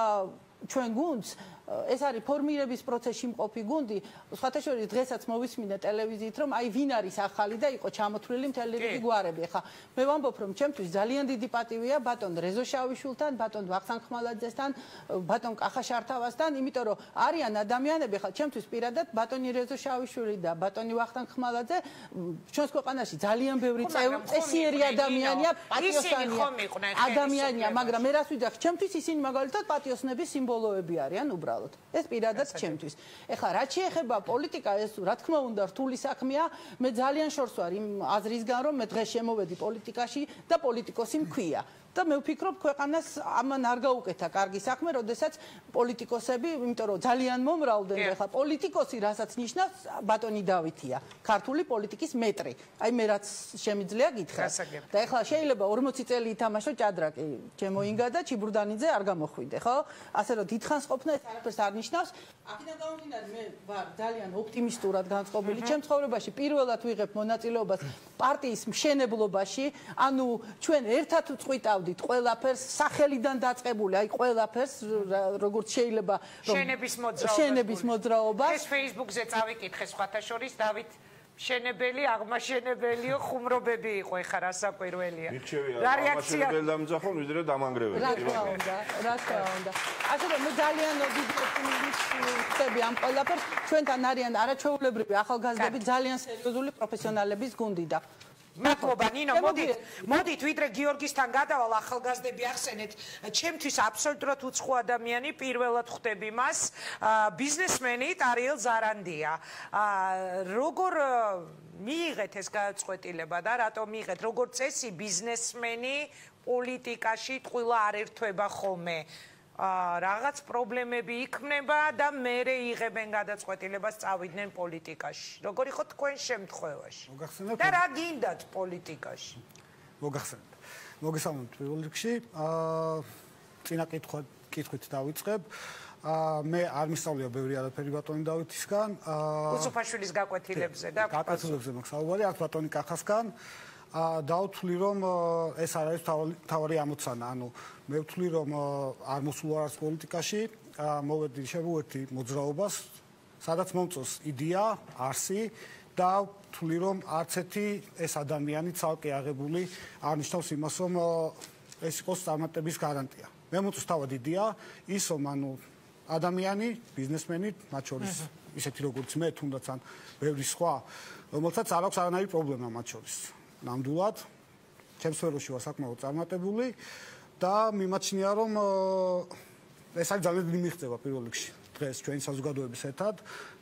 ჩვენ გუნდს, ეს არის ფორმირების პროცესში მყოფი გუნდი. სხვათა შორის დღესაც მოვისმინე ტელევიზიით, რომ აი ვინ არის ახალი და იყო ჩამოთვლილი მთელი რიგი გვარები. ხა მე ვამბობ, რომ ჩემთვის ძალიან დიდი პატივია ბატონ რეზო შავიშვილთან, ბატონ ვახტანგ ხმალაძესთან, ბატონ კახა შართავასთან, იმიტომ რომ არიან ადამიანები, ხა ჩემთვის პირადად ბატონი რეზო შავიშვილი და ბატონი ვახტანგ ხმალაძე ჩვენს ქვეყანაში ძალიან ბევრი წესიერი ადამიანია, პატიოსანი ადამიანია, მაგრამ მე რას ვიძახ, ჩემთვის ისინი მაგალითად პატიოსნების სიმბოლოები არიან უბრალოდ. ეს პირადად ჩემთვის. ეხლა რაც შეეხება პოლიტიკა, ეს რა თქმა უნდა რთული საქმეა. მე ძალიან შორს ვარ იმ აზრისგან, რომ მე დღეს შემოვედი პოლიტიკაში და პოლიტიკოსი მქვია. და მე ვფიქრობ, ქვეყანას ამან არ გაუკეთა კარგი საქმე, როდესაც პოლიტიკოსები, იმიტომ რომ ძალიან მომრავლდნენ, ეხლა პოლიტიკოსი რასაც ნიშნავს, ბატონი დავითია, ქართული პოლიტიკის მეტრი. აი მე რაც შემიძლია გითხრა. და ეხლა შეიძლება 40 წელი ითამაშო ჭადრაკი, ჩემო ინგა და ჩიბურდანიძე არ გამოხვიდე, ხო? ასე რომ დიდხანს ყოფნა ეს არაფერს არ ნიშნავს. აქედან გამომდინარე, მე ვარ ძალიან ოპტიმისტურად განწყობილი. ჩემ ცხოვრებაში პირველად ვიღებ მონაწილეობას პარტიის მშენებლობაში, ანუ ჩვენ ერთად ვწყვიტავდით ყველაფერს სახელიდან დაწყებული, აი ყველაფერს, როგორც შეიძლება შენების მოძრაობა. ეს Facebook-ზე წავიკითხე სხვათა შორის დავით შენებელი, აღმაშენებელიო ხუმრობები იყო, ეხა რა საკვირველია. რა რეაქცია? აღმაშენებელი დამძახონ, ვიდრე დამანგრეველი. რა თქმა უნდა. ასე რომ მე ძალიან დიდი ოპტიმიზმი ვხდები ამ ყველაფერს. ჩვენთან არიან არაჩვეულებრივი ახალგაზრდები, ძალიან სერიოზული პროფესიონალების გუნდი და მადლობა ნინო, მოდით ვიდრე გიორგისთან გადავალ, ახალგაზრდები ახსენეთ, ჩემთვის აბსოლუტურად უცხო ადამიანი, პირველად ხვდები მას, ბიზნესმენი ტარიელ ზარანდია. როგორ მიიღეთ ეს გადაწყვეტილება და რატომ მიიღეთ? როგორ წესი ბიზნესმენი პოლიტიკაში ტყუილა არ ერთვება ხოლმე? რაღაც პრობლემები იქმნება და მერე იღებენ გადაწყვეტილებას წავიდნენ პოლიტიკაში. როგორ იყო თქვენ შემთხვევაში? და რა გინდათ პოლიტიკაში? მოგახსენებთ. მოგესალმებით პირველ რიგში. წინა კითხვით დავიწყებ. მე არ მისწავლია ბევრი არაფერი ბატონი დავითისგან. უსუფაშვილის გაკვეთილებზე და გაკვეთილებზე მაქვს საუბარი, აქ ბატონი კახასგან. დავთვლი რომ ეს არ არის თავარი ამოცანა, ანუ მე ვთვლი რომ არ მოსულ არც პოლიტიკაში, მოვედი შევუერთდი მოძრაობას, სადაც მომწონს იდეა, არსი და ვთვლი რომ არც ერთი ეს ადამიანი ცალკე აღებული არ ნიშნავს იმას რომ ეს იყოს წარმატების გარანტია. მე მომწონს თავად იდეა, ის რომ ანუ ადამიანი, ბიზნესმენი, მათ შორის ისეთი როგორც მე, თუნდაც ან ბევრი სხვა, რომელსაც არ აქვს არანაირი პრობლემა მათ შორის. ნამდვილად, ჩემს სფეროში ვარ საკმაოდ წარმატებული და მიმაჩნია რომ ეს არის ძალიან დიდი მიღწევა პირველ რიგში. დღეს ჩვენი საზოგადოების ერთად,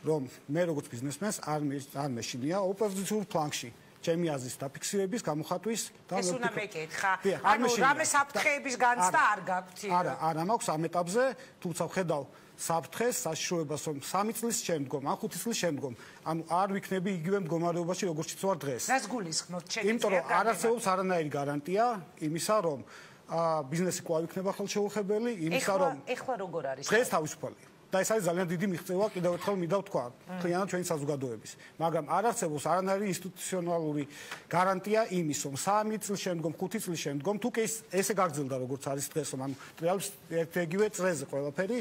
რომ მე როგორც ბიზნესმენს არ მეშინია ოპოზიციურ ფლანგში. ჩემი აზრის დაფიქსირების, გამოხატვის და ეს უნდა მეკითხა. ანუ რამე საფრთხეების განცდა არ გაქვთ? არა მაქვს ამ ეტაპზე, თუმცა ვხედავ საფრთხეს, საშიშროებას, რომ 3 წლის შემდგომ, ან 5 წლის შემდგომ, ანუ არ ვიქნები იგივე მდგომარეობაში, როგორც ვარ დღეს. რას გულისხმობთ? იმიტომ რომ არ არსებობს არანაირი გარანტია იმისა, რომ ბიზნესი კვლავ იქნება ხელშეუხებელი, იმისა, რომ ეხლა როგორ არის? დღეს თავისუფალია. და ეს არის ძალიან დიდი მიღწევა, კიდევ ერთხელ მინდა ვთქვა, მთლიანად ჩვენი საზოგადოების. მაგრამ არ არსებობს არანაირი ინსტიტუციონალური გარანტია იმის, რომ 3 წლის შემდგომ, 5 წლის შემდგომ, თუ კი ესე გაგრძელდა როგორც არის დღეს, რომ ანუ რეალს ერთ-ეგივე წრეზე ყველაფერი,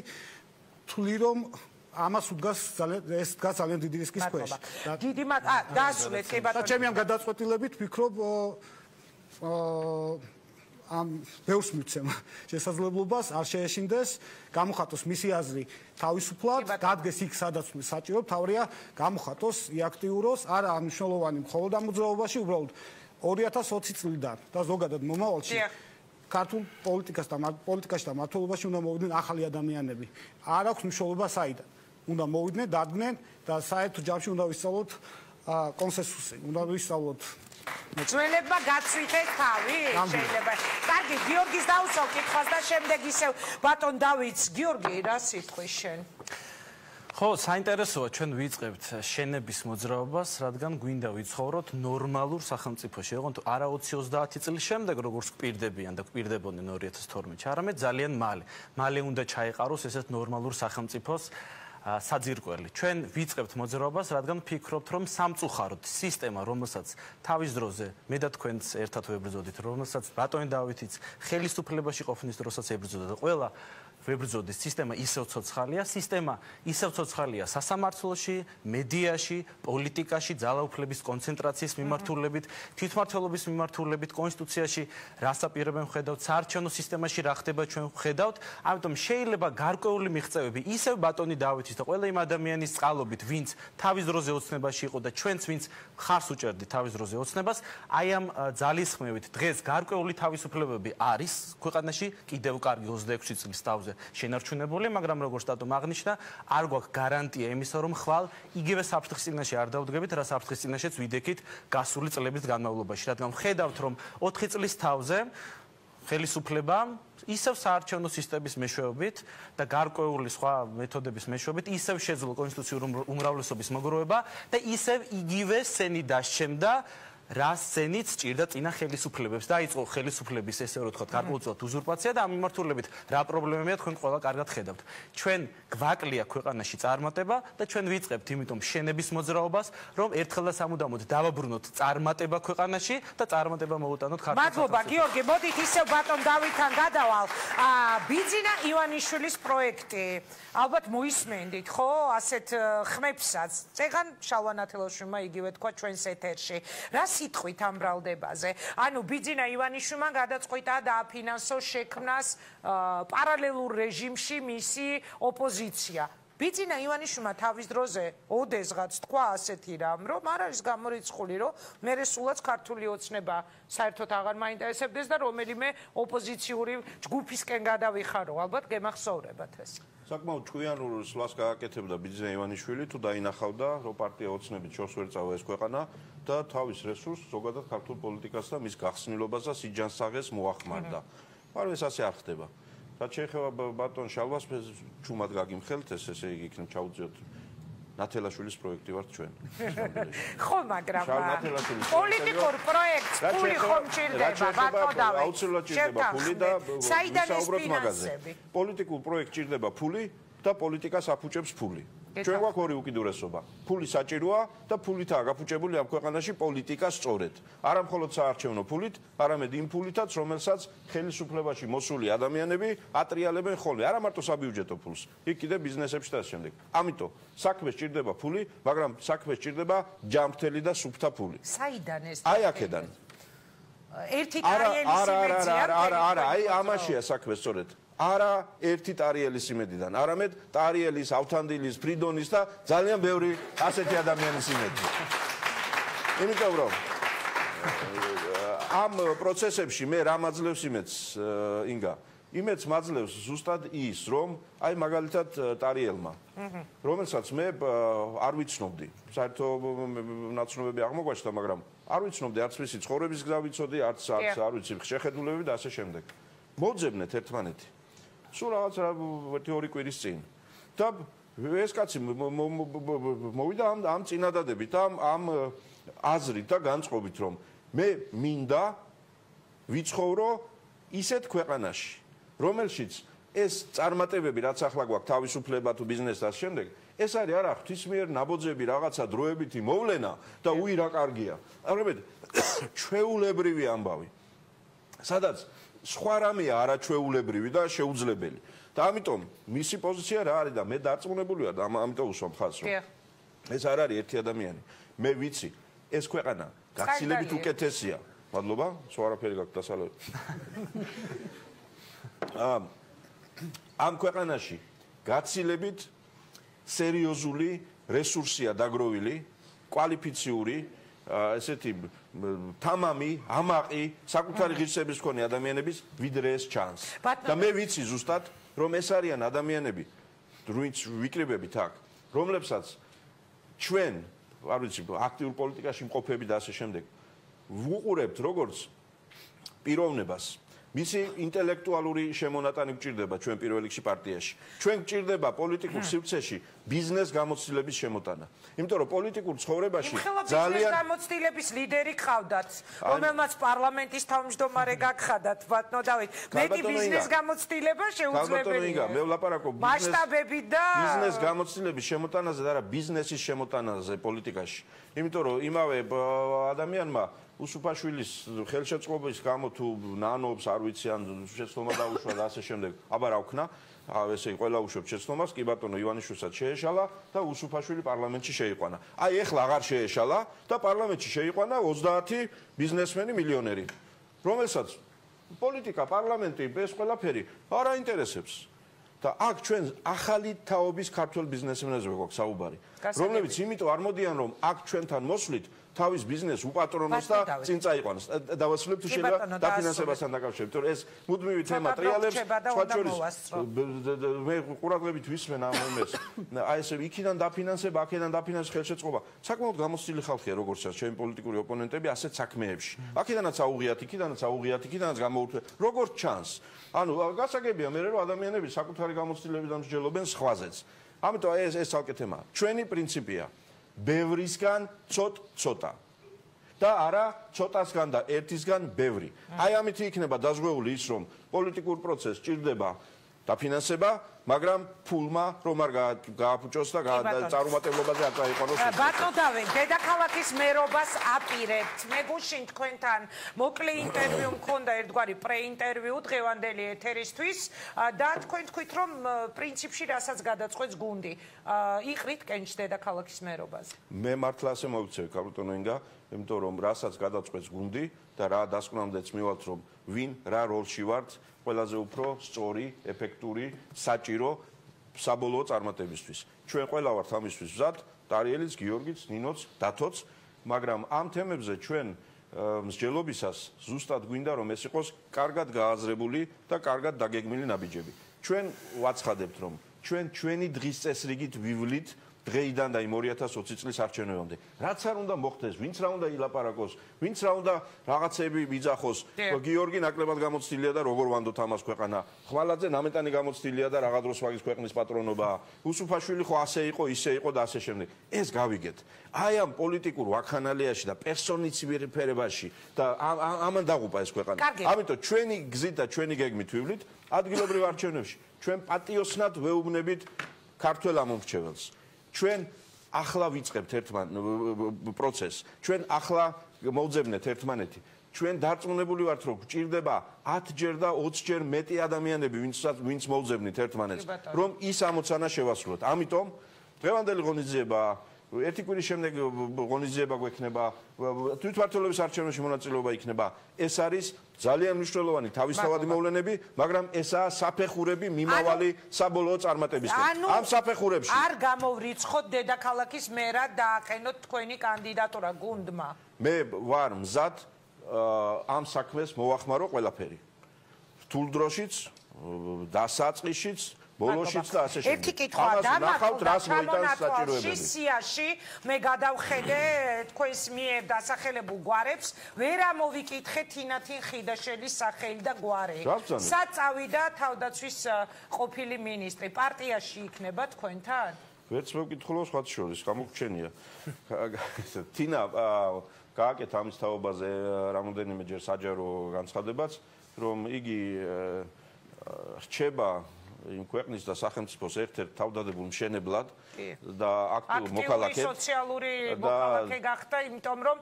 თვლი რომ ამას უდგას ძალიან დიდი რისკის ქვეშ. დიდი დაასრულეთ კი ბატონო. და ჩემი ამ გადაწყვეტილებით ვფიქრობ ამ ბევრს მივცემ შესაძლებლობას არ შეეშინდეს, გამოხატოს მისი აზრი თავისუფლად, დადგეს იქ სადაც საჭირო, თავია გამოხატოს, იაქტიუროს, არა მნიშვნელოვანი მხოლოდ ამ მოძრაობაში, უბრალოდ 2020 წლიდან და ზოგადად მომავალში ქართულ პოლიტიკაში და მმართველობაში უნდა მოვიდნენ ახალი ადამიანები. არ აქვს მნიშვნელობა საიდან. უნდა მოვიდნენ, დადგნენ და საერთო ჯამში უნდა ვისწავლოთ კონსენსუსი, უნდა ვისწავლოთ ძველებმა გაცვიხეს თავი, შეიძლება. კარგი, გიორგის დაუსვავ კითხვას და შემდეგ ისევ ბატონ დავითს. გიორგი, რა სიტყვის შენ? ხო, საინტერესოა, ჩვენ ვიწყებთ შენების მოძრაობას, რადგან გვინდა ვიცხოვროთ ნორმალურ სახელმწიფოში. ოღონდ არა 20-30 წლის შემდეგ, როგორც გვპირდებიან და გვპირდებოდნენ 2012-ში, არამედ ძალიან მალე. მალე უნდა ჩაეყაროს ესეთ ნორმალურ სახელმწიფოს საძირკველი. ჩვენ ვიწყებთ მოძრაობას, რადგან ვფიქრობთ, რომ სამწუხაროდ სისტემა, რომელსაც თავის დროზე მე და თქვენც ერთად ვებრძოდით, რომელსაც ბატონი დავითიც ხელისუფლებაში ყოფნის დროსაც ებრძოდა და ყველა ვებრძოდის, სისტემა ისევ ცოცხალია, სისტემა ისევ ცოცხალია სასამართლოში, მედიაში, პოლიტიკაში, ძალაუფლების კონცენტრაციის მიმართულებით, თვითმმართველობის მიმართულებით, კონსტიტუციაში რას აპირებენ ხედავთ, საარჩევნო სისტემაში რა ხდება ჩვენ ხედავთ, ამიტომ შეიძლება გარკვეული მიღწევები ისევ ბატონი დავითის და ყველა იმ ადამიანის წყალობით, ვინც თავის დროზე ოცნებაში იყო და ჩვენც ვინც ხარს უჭერდით თავის დროზე ოცნებას, აი ამ ძალისხმევით დღეს გარკვეული თავისუფლებები არის ქვეყანაში, კიდევ კარგი 26 წლის თავზე შენარჩუნებული, მაგრამ როგორც დატომ აღნიშნა, არ გვაქვს გარანტია იმისა, რომ ხვალ იგივე საფრთხის წინაშე არ დავდგებით, რა საფრთხის წინაშეც ვიდექით გასული წლების განმავლობაში, რადგან ვხედავთ, რომ 4 წლის თავზე ხელისუფლებამ ისევ საარჩევნო სისტემის მეშვეობით და გარკვეული სხვა მეთოდების მეშვეობით ისევ შეძლო კონსტიტუციური უმრავლესობის მოგროვება და ისევ იგივე სცენი დასჩემდა რა სცენით სჭირდა წინა ხელისუფლებებს. დაიწყო ხელისუფლების ესე რომ ვთქვათ გარკვეულწილად უზურპაცია და ამ მიმართულებით რა პრობლემებია თქვენ ყველა კარგად ხედავთ. ჩვენ გვაკლია ქვეყანაში წარმატება და ჩვენ ვიწყებთ იმიტომ შენების მოძრაობას, რომ ერთხელ და სამუდამოდ დავაბრუნოთ წარმატება ქვეყანაში და წარმატება მოუტანოთ ქართულ სახელმწიფოს. მადლობა გიორგი, მოდით ისევ ბატონ დავითთან გადავალ. ბიძინა ივანიშვილის პროექტი. ალბათ მოისმენდით, ხო, ასეთ ხმებსაც. წეგან შალვანათელოშვილი იგივე თქვა ჩვენს ეთერში. რა სიტყვით ამ ბრალდებაზე? ანუ ბიძინა ივანიშვილმა გადაწყვიტა დააფინანსოს შექმნას პარალელურ რეჟიმში მისი ოპოზიცია. ბიძინა ივანიშვილმა თავის დროზე ოდესღაც თქვა ასეთი რამ, რომ არ არის გამორიცხული, რომ მერე სულაც ქართული ოცნება საერთოდ აღარ მაინტერესებდეს და რომელიმე ოპოზიციური ჯგუფისკენ გადავიხარო. ალბათ გემახსოვრებათ ეს. საკმაოდ ჭკვიანურ სვლას გააკეთებდა ბიძინა ივანიშვილი, თუ დაინახავდა, რომ პარტია ოცნებით შორს ვერ წავა ეს ქვეყანა და თავის რესურსს ზოგადად ქართულ პოლიტიკას და მის გახსნილობას და სიჯანსაღეს მოახმარდა. მაგრამ ეს ასე არ ხდება. რაც შეეხება ბატონ შალვას ჩუმად გაგიმხელთ ესე იგი იქნებ ჩაუძიოთ ნათელაშვილის პროექტი ვართ ჩვენ. ხო, მაგრამ პოლიტიკურ პროექტს ფული ხომ ჭირდება, ბატონ დავით. აუცილებლად ჭირდება ფული და საიდან ეს ფინანსები? პოლიტიკურ პროექტს ჭირდება ფული და პოლიტიკას აფუჭებს ფული. ჩვენ გვაქვს ორი უკიდურესობა. ფული საჭიროა და ფულითაა გაფუჭებული ამ ქვეყანაში პოლიტიკა სწორედ. არა მხოლოდ საარჩევნო ფულით, არამედ იმ ფულითაც, რომელსაც ხელისუფლებაში მოსული ადამიანები ატრიალებენ ხოლმე. არა მარტო საბიუჯეტო ფულს, იქ კიდე ბიზნესებში და ასე შემდეგ. ამიტომ საქმეს სჭირდება ფული, მაგრამ საქმეს სჭირდება ჯანმრთელი და სუფთა ფული. საიდან ეს? აი აქედან. ერთი ტარიელის იმედია. არა, აი ამაშია საქმე სწორედ. არა ერთი ტარიელის იმედიდან, არამედ ტარიელის, ავთანდილის, ფრიდონის და ძალიან ბევრი ასეთი ადამიანის იმედიდან. იმიტომ რომ ამ პროცესებში მე რა მაძლევს იმედს, ინგა? იმედს მაძლევს ზუსტად ის, რომ აი მაგალითად ტარიელმა, რომელსაც მე არ ვიცნობდი, საერთო ნაცნობები აღმოგვაჩნდა, მაგრამ არ ვიცნობდი, არც მისი ცხოვრების გზა ვიცოდი, არც არ ვიცი შეხედულებები და ასე შემდეგ. მოძებნეთ ერთმანეთი. სულ რაღაც ორი კვირის წინ და ეს კაცი მოვიდა ამ წინადადებით ამ აზრით და განწყობით რომ მე მინდა ვიცხოვრო ისეთ ქვეყანაში რომელშიც ეს წარმატებები რაც ახლა გვაქვს თავისუფლება თუ ბიზნესი და შემდეგ ეს არის არა ღვთისმიერ ნაბოძები რაღაცა დროებითი მოვლენა და უი რა კარგია არამედ ჩვეულებრივი ამბავი სადაც სხვა რამეა არაჩვეულებრივი და შეუძლებელი. და ამიტომ მისი პოზიცია რა არის და მე დარწმუნებული ვარ და ამიტომ უსვამ ხაზს რომ ეს არ არის ერთი ადამიანი. მე ვიცი ეს ქვეყანა გაცილებით უკეთესია. მადლობა, სხვა არაფერი გაქვს დასალევი. ამ ქვეყანაში გაცილებით სერიოზული რესურსია დაგროვილი, კვალიფიციური ესეთი თამამი, ამაყი, საკუთარი ღირსების მქონე ადამიანების ვიდრე ეს ჩანს. და მე ვიცი ზუსტად, რომ ეს არიან ადამიანები, ვინც ვიკრიბებით აქ, რომლებსაც ჩვენ, არ ვიცი, აქტიურ პოლიტიკაში მყოფები და ასე შემდეგ, ვუყურებთ როგორც პიროვნებას. მისი ინტელექტუალური შემონატანი გჭირდება ჩვენ პირველ რიგში პარტიაში. ჩვენ გჭირდება პოლიტიკურ სივრცეში ბიზნეს გამოცდილების შემოტანა. იმიტომ რომ პოლიტიკურ ცხოვრებაში ძალიან გამოცდილების ლიდერი გყავდათ, რომელმაც პარლამენტის თავმჯდომარე გაგხადათ, ბატონო დავით. მეტი ბიზნეს გამოცდილება შეუძლებელია. მე ვლაპარაკობ მასშტაბები და ბიზნეს გამოცდილების შემოტანაზე და არა ბიზნესის შემოტანაზე პოლიტიკაში. იმიტომ რომ იმავე ადამიანმა უსუფაშვილის ხელშეწყობის გამო თუ ნანობს არ ვიცი ან შეცდომა დაუშვა და ასე შემდეგ აბა რა ვქნა ესე ყველა უშვებს შეცდომას კი ბატონო ივანიშვილსაც შეეშალა და უსუფაშვილი პარლამენტში შეიყვანა აი ეხლა აღარ შეეშალა და პარლამენტში შეიყვანა 30 ბიზნესმენი მილიონერი რომელსაც პოლიტიკა პარლამენტი ეს ყველაფერი არ აინტერესებს და აქ ჩვენ ახალი თაობის ქართულ ბიზნესმენებზე გვაქვს საუბარი რომლებიც იმიტომ არ მოდიან რომ აქ ჩვენთან მოსვლით თავის ბიზნესს უპატრონოს და წინ წაიყვანოს. დავასრულებ თუ შეიძლება დაფინანსებასთან დაკავშირებით, თორე ეს მუდმივი თემა ტრიალებს, სხვა შორის მე ყურადღებით ვისმენ ამ იმეს. აი ესე იქიდან დაფინანსება, აქედან დაფინანსება ხელშეწყობა. საკმაოდ გამოცდილი ხალხია, როგორც ჩანს, ჩემი პოლიტიკური ოპონენტები ასეთ საქმეებში. აქედანაც აუღიათ, იქიდანაც აუღიათ, იქიდანაც გამოურთვე. როგორც ჩანს, ანუ გასაგებია მე რომ ადამიანები საკუთარი გამოცდილებიდან მსჯელობენ სხვაზეც. ამიტომ ეს ცალკე თემაა. ჩვენი პრინციპია ბევრისგან ცოტა და არა ცოტასგან და ერთისგან ბევრი. აი ამით იქნება დაზღვეული ის რომ პოლიტიკურ პროცესს ჭირდება დაფინანსება, მაგრამ ფულმა რომ არ გააფუჭოს და წარუმატებლობაზე არ წაიყვანოს. ბატონო დავით, დედაქალაქის მერობას აპირებთ. მე გუშინ თქვენთან მოკლე ინტერვიუ მქონდა ერთგვარი პრეინტერვიუ დღევანდელი ეთერისთვის და თქვენ თქვით რომ პრინციპში რასაც გადაწყვეტს გუნდი. იყრით კენჭს დედაქალაქის მერობაზე. მე მართლა ასე მოვიქცევი კაპიტანო ინგა, იმიტომ რომ რასაც გადაწყვეტს გუნდი და რა დასკვნამდეც მივალთ რომ ვინ რა როლში ვართ ყველაზე უფრო სწორი, ეფექტური, საჭირო საბოლოო წარმატებისთვის. ჩვენ ყველა ვართ ამისთვის მზად, ტარიელიც, გიორგიც, ნინოც, დათოც, მაგრამ ამ თემებზე ჩვენ მსჯელობისას ზუსტად გვინდა რომ ეს იყოს კარგად გააზრებული და კარგად დაგეგმილი ნაბიჯები. ჩვენ ვაცხადებთ რომ ჩვენ ჩვენი დღის წესრიგით ვივლით დღეიდან და იმ 2020 წლის არჩევნებამდე. რაც არ უნდა მოხდეს, ვინც რა უნდა ილაპარაკოს, ვინც რა უნდა რაღაცები მიძახოს. გიორგი ნაკლებად გამოცდილია და როგორ ვანდოთ ამას ქვეყანა. ხმალაძე ნამეტანი გამოცდილია და რაღაც დროს ვაგის ქვეყნის პატრონობაა. უსუფაშვილი ხო ასე იყო, ისე იყო და ასე შემდეგ. ეს გავიგეთ. აი ამ პოლიტიკურ ვაქხანალიაში და პერსონიფიცირებაში და ამან დაღუპა ეს ქვეყანა. ამიტომ ჩვენი გზით და ჩვენი გეგმით ვივლით ადგილობრივ არჩევნებში. ჩვენ პატიოსნად ვეუბნებით ქართველ ამომრჩეველს. ჩვენ ახლა ვიწყებთ პროცესს. ჩვენ ახლა მოვძებნეთ ერთმანეთი. ჩვენ დარწმუნებული ვართ, რომ გჭირდება 10ჯერ და 20ჯერ მეტი ადამიანები, ვინც მოვძებნით ერთმანეთს, რომ ის ამოცანა შევასრულოთ. ამიტომ დღევანდელი ღონისძიება ერთი კვირის შემდეგ ღონისძიება გვექნება, თვითმმართველობის არჩევნებში მონაწილეობა იქნება. ეს არის ძალიან მნიშვნელოვანი თავისთავადი მოვლენები, მაგრამ ესაა საფეხურები მიმავალი საბოლოო წარმატებისკენ. ამ საფეხურებში არ გამოვრიცხოთ დედაქალაქის მერად დააყენოთ თქვენი კანდიდატურა გუნდმა. მე ვარ მზად ამ საქმეს მოვახმარო ყველაფერი. რთულ დროშიც, დასაწყისშიც, ბოლოშიც და ასე შემდეგ. ერთი კითხვა დამახავთ სამონათვალში სიაში მე გადავხედე თქვენს მიერ დასახელებულ გვარებს, ვერ ამოვიკითხე თინათინ ხიდაშელის სახელი და გვარი. სად წავიდა თავდაცვის ყოფილი მინისტრი, პარტიაში იქნება თქვენთან? ვერც მევკითხულობ სხვათა შორის, გამოგჩენია. თინა გააკეთა ამის თაობაზე რამოდენიმეჯერ საჯარო განცხადებაც, რომ იგი რჩება იმ ქვეყნის და სახელმწიფოს ერთ-ერთ თავდადებულ მშენებლად და აქტიურ მოქალაქედ. აქტიური სოციალური მოქალაქე გახდა, იმიტომ რომ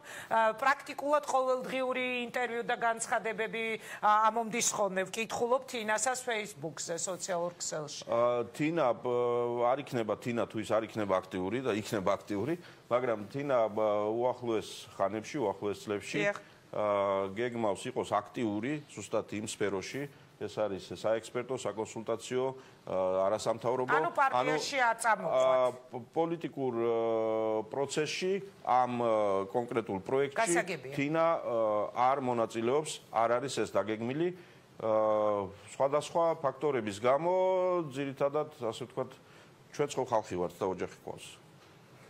პრაქტიკულად ყოველდღიური ინტერვიუ და განცხადებები ამომდის ხოლმე. ვკითხულობ თინასას Facebook-ზე, სოციალურ ქსელში. თინა არ იქნება თინა თუ ის არ იქნება აქტიური და იქნება აქტიური, მაგრამ თინა უახლოეს ხანებში, უახლოეს წლებში გეგმავს იყოს აქტიური, ზუსტად იმ სფეროში. ეს არის საექსპერტო, საკონსულტაციო, არასამთავრობო, ანუ პარტიაში აწამოწვათ პოლიტიკურ პროცესში ამ კონკრეტულ პროექტში თინა არ მონაწილეობს, არ არის ეს დაგეგმილი სხვადასხვა ფაქტორების გამო, ძირითადად, ასე ვთქვათ, ჩვენც ხო ხალხი ვართ და ოჯახი ყავს.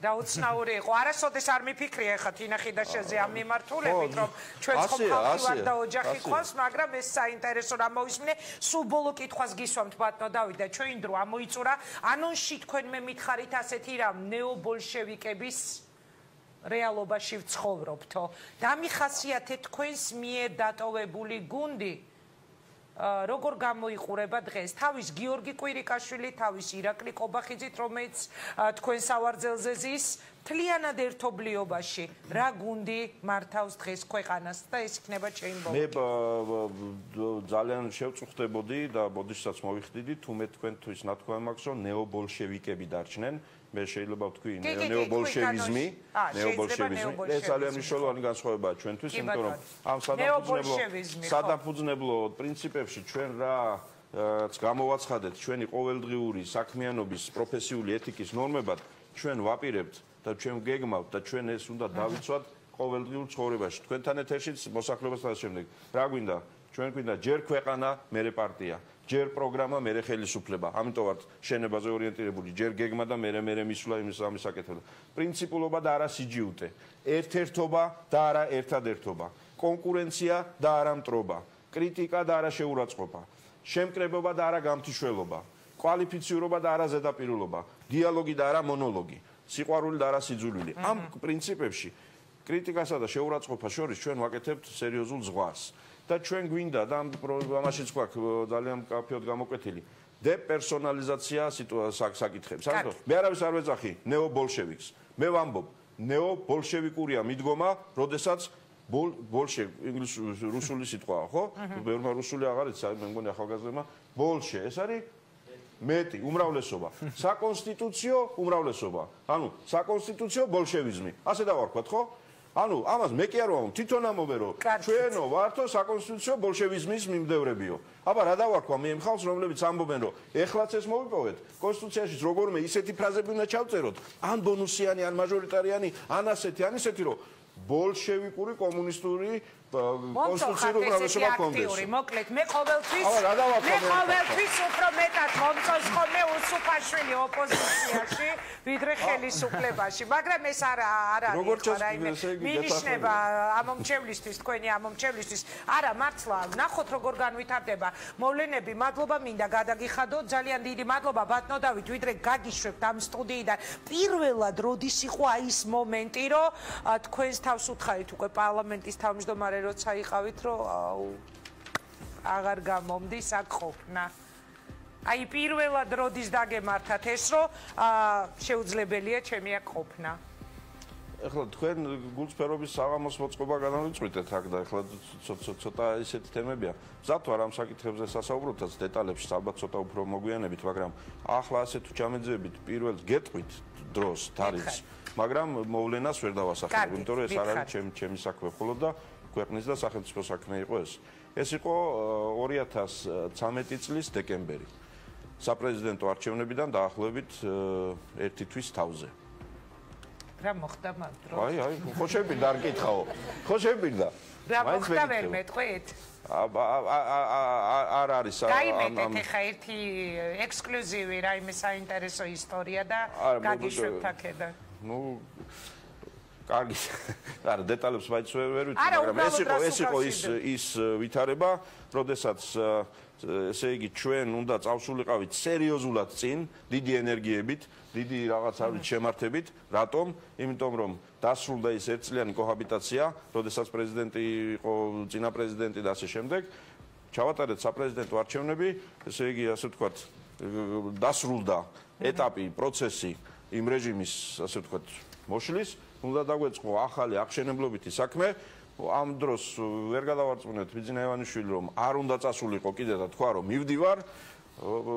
და უცნაური იყო. არასოდეს არ მიფიქრია ახლა თინა ხიდაშეზე ამ მიმართულებით, რომ ჩვენც ხო ხალხი ვართ და ოჯახი ყავს, მაგრამ ეს საინტერესო რა მოვისმინე. სულ ბოლო კითხვას გისვამთ ბატონო დავით და ჩვენი დრო ამოიწურა. ანონსში თქვენ მე მითხარით ასეთი რამ ნეობოლშევიკების რეალობაში ვცხოვრობთო. დამიხასიათეთ თქვენს მიერ დატოვებული გუნდი. როგორ გამოიყურება დღეს თავის გიორგი კვირიკაშვილი, თავის ირაკლი ყობახიძით, რომელიც თქვენ სავარძელზე ზის მთლიანად ერთობლიობაში რა გუნდი მართავს დღეს ქვეყანას და ეს იქნება ჩემი მე ძალიან შევწუხდებოდი და ბოდიშსაც მოვიხდიდი თუმე თქვენთვის ნათქვამი მაქვს რომ ნეობოლშევიკები დარჩნენ მე შეიძლება ვთქვი ნეობოლშევიზმი ეს ძალიან მნიშვნელოვანი განსხვავებაა ჩვენთვის იმიტომ რომ ამ სადამფუძნებლო პრინციპებში ჩვენ რაც გამოვაცხადეთ ჩვენი ყოველდღიური საქმიანობის პროფესიული ეთიკის ნორმებად ჩვენ ვაპირებთ და ჩვენ გეგმავთ და ჩვენ ეს უნდა დავიცვათ ყოველდღიურ ცხოვრებაში. თქვენთან ეთერშიც მოსახლეობასთან და შემდეგ. რა გვინდა? ჩვენ გვინდა ჯერ ქვეყანა, მერე პარტია, ჯერ პროგრამა, მერე ხელისუფლება. ამიტომ ვართ შენობაზე ორიენტირებული, ჯერ გეგმა და მერე მისვლა იმის საკეთება. პრინციპულობა და არა სიჯიუტე. ერთ-ერთობა და არა ერთადერთობა. კონკურენცია და არა მტრობა. კრიტიკა და არა შეურაცხყოფა. შემკრებობა და არა გამთიშველობა. კვალიფიციურობა და არა ზედაპირულობა. დიალოგი და არა მონოლოგი. სიყვარული და არა სიძულვილი. ამ პრინციპებში კრიტიკასა და შეურაცხყოფას შორის ჩვენ ვაკეთებთ სერიოზულ ზღვარს. და ჩვენ გვინდა და ამაშიც გვაქვს ძალიან კაფეოდ გამოკვეთილი დეპერსონალიზაცია საკითხებს. ამიტომ მე არავის არ ვეძახი ნეობოლშევიკს. მე ვამბობ, ნეობოლშევიკურია მიდგომა, როდესაც ინგლისური რუსული სიტყვაა, ხო? ბევრმა რუსული აღარ იცი, მე მგონი ახალგაზრდებმა. ბოლშე, ეს არის მეტი უმრავლესობა. საკონსტიტუციო უმრავლესობა. ანუ საკონსტიტუციო ბოლშევიზმი. ასე დავარქვათ, ხო? ანუ ამას მე კი არ ვამბობ, თვითონ ამბობენ რომ ჩვენო ვართო საკონსტიტუციო ბოლშევიზმის მიმდევრებიო. აბა რა დავარქვა მე ხალხს რომლებიც ამბობენ რომ ეხლაც ეს მოვიპოვეთ, კონსტიტუციაში როგორმე ისეთი ფრაზები უნდა ჩავწეროთ, ან ბონუსიანი, ან მაჟორიტარიანი, ან ასეთი, ან ისეთი რომ ბოლშევიკური კომუნისტური კონსტიტუციურ უმრავლესობა გქონდეს. მოკლედ მე ყოველთვის უფრო მეტად მომწონს ხოლმე უსუფაშვილი ოპოზიციაში ვიდრე ხელისუფლებაში, მაგრამ ეს არ არის რაიმე მინიშნება ამომრჩევლისთვის, თქვენი ამომრჩევლისთვის. არა, მართლა, ნახოთ როგორ განვითარდება მოვლენები. მადლობა მინდა გადაგიხადოთ, ძალიან დიდი მადლობა ბატონო დავით, ვიდრე გაგიშვებთ ამ სტუდიიდან. პირველად როდის იყო აი ის მომენტი, რომ თქვენს თავს უთხარით უკვე პარლამენტის თავმჯდომარე როცა იყავით, რომ აღარ გამომდის აქ ყოფნა. აი პირველად როდის დაგემართათ ეს, რომ შეუძლებელია ჩემი აქ ყოფნა. ეხლა თქვენ გულწრფელობის საღამოს მოწყობა განავიწყვიტეთ აქ და ეხლა ცოტა ისეთი თემებია. მზად ვარ ამ საკითხებზე სასაუბროთაც დეტალებში ალბათ ცოტა უფრო მოგვიანებით, მაგრამ ახლა ასე თუ ჩამეძებით პირველ გეტყვით დროს თარიღს, მაგრამ მოვლენას ვერ დავასახელებ, იმიტომ რომ ეს არ არის ჩემი საქმე, მხოლოდ და ქვეყნის და სახელმწიფო საქმე იყო ეს. ეს იყო 2013 წლის დეკემბერი. საპრეზიდენტო არჩევნებიდან დაახლოებით 1 თვის თავზე. რა მოხდა მაგ დროს? აი, ხო შეგვიდა არ კითხაო. ხო შეგვიდა. რა მოხდა ვერ მეტყვით? არ არის გაიმეტეთ ახლა ერთი ექსკლუზივი რაიმე საინტერესო ისტორია და გაგიშვებთ აქედან. ნუ კარგი. არა, დეტალებს მაინც ვერ ვიცი, მაგრამ ეს იყო ის ვითარება, როდესაც ესე იგი ჩვენ უნდა წავსულიყავით სერიოზულად წინ, დიდი ენერგიებით, დიდი რაღაც არის შემართებით. რატომ? იმიტომ რომ დასრულდა ის ერთწლიანი კოჰაბიტაცია, როდესაც პრეზიდენტი იყო, წინა პრეზიდენტი და ასე შემდეგ. ჩავატარეთ საპრეზიდენტო არჩევნები, ესე იგი ასე ვთქვათ, დასრულდა ეტაპი, პროცესი იმ რეჟიმის, ასე ვთქვათ, მოშლის, უნდა დაგვეწყო ახალი აღშენებლობითი საქმე. ამ დროს ვერ გადავარწმუნეთ ბიძინა ივანიშვილი, რომ არ უნდა წასულიყო კიდე და თქვა, რომ მივდივარ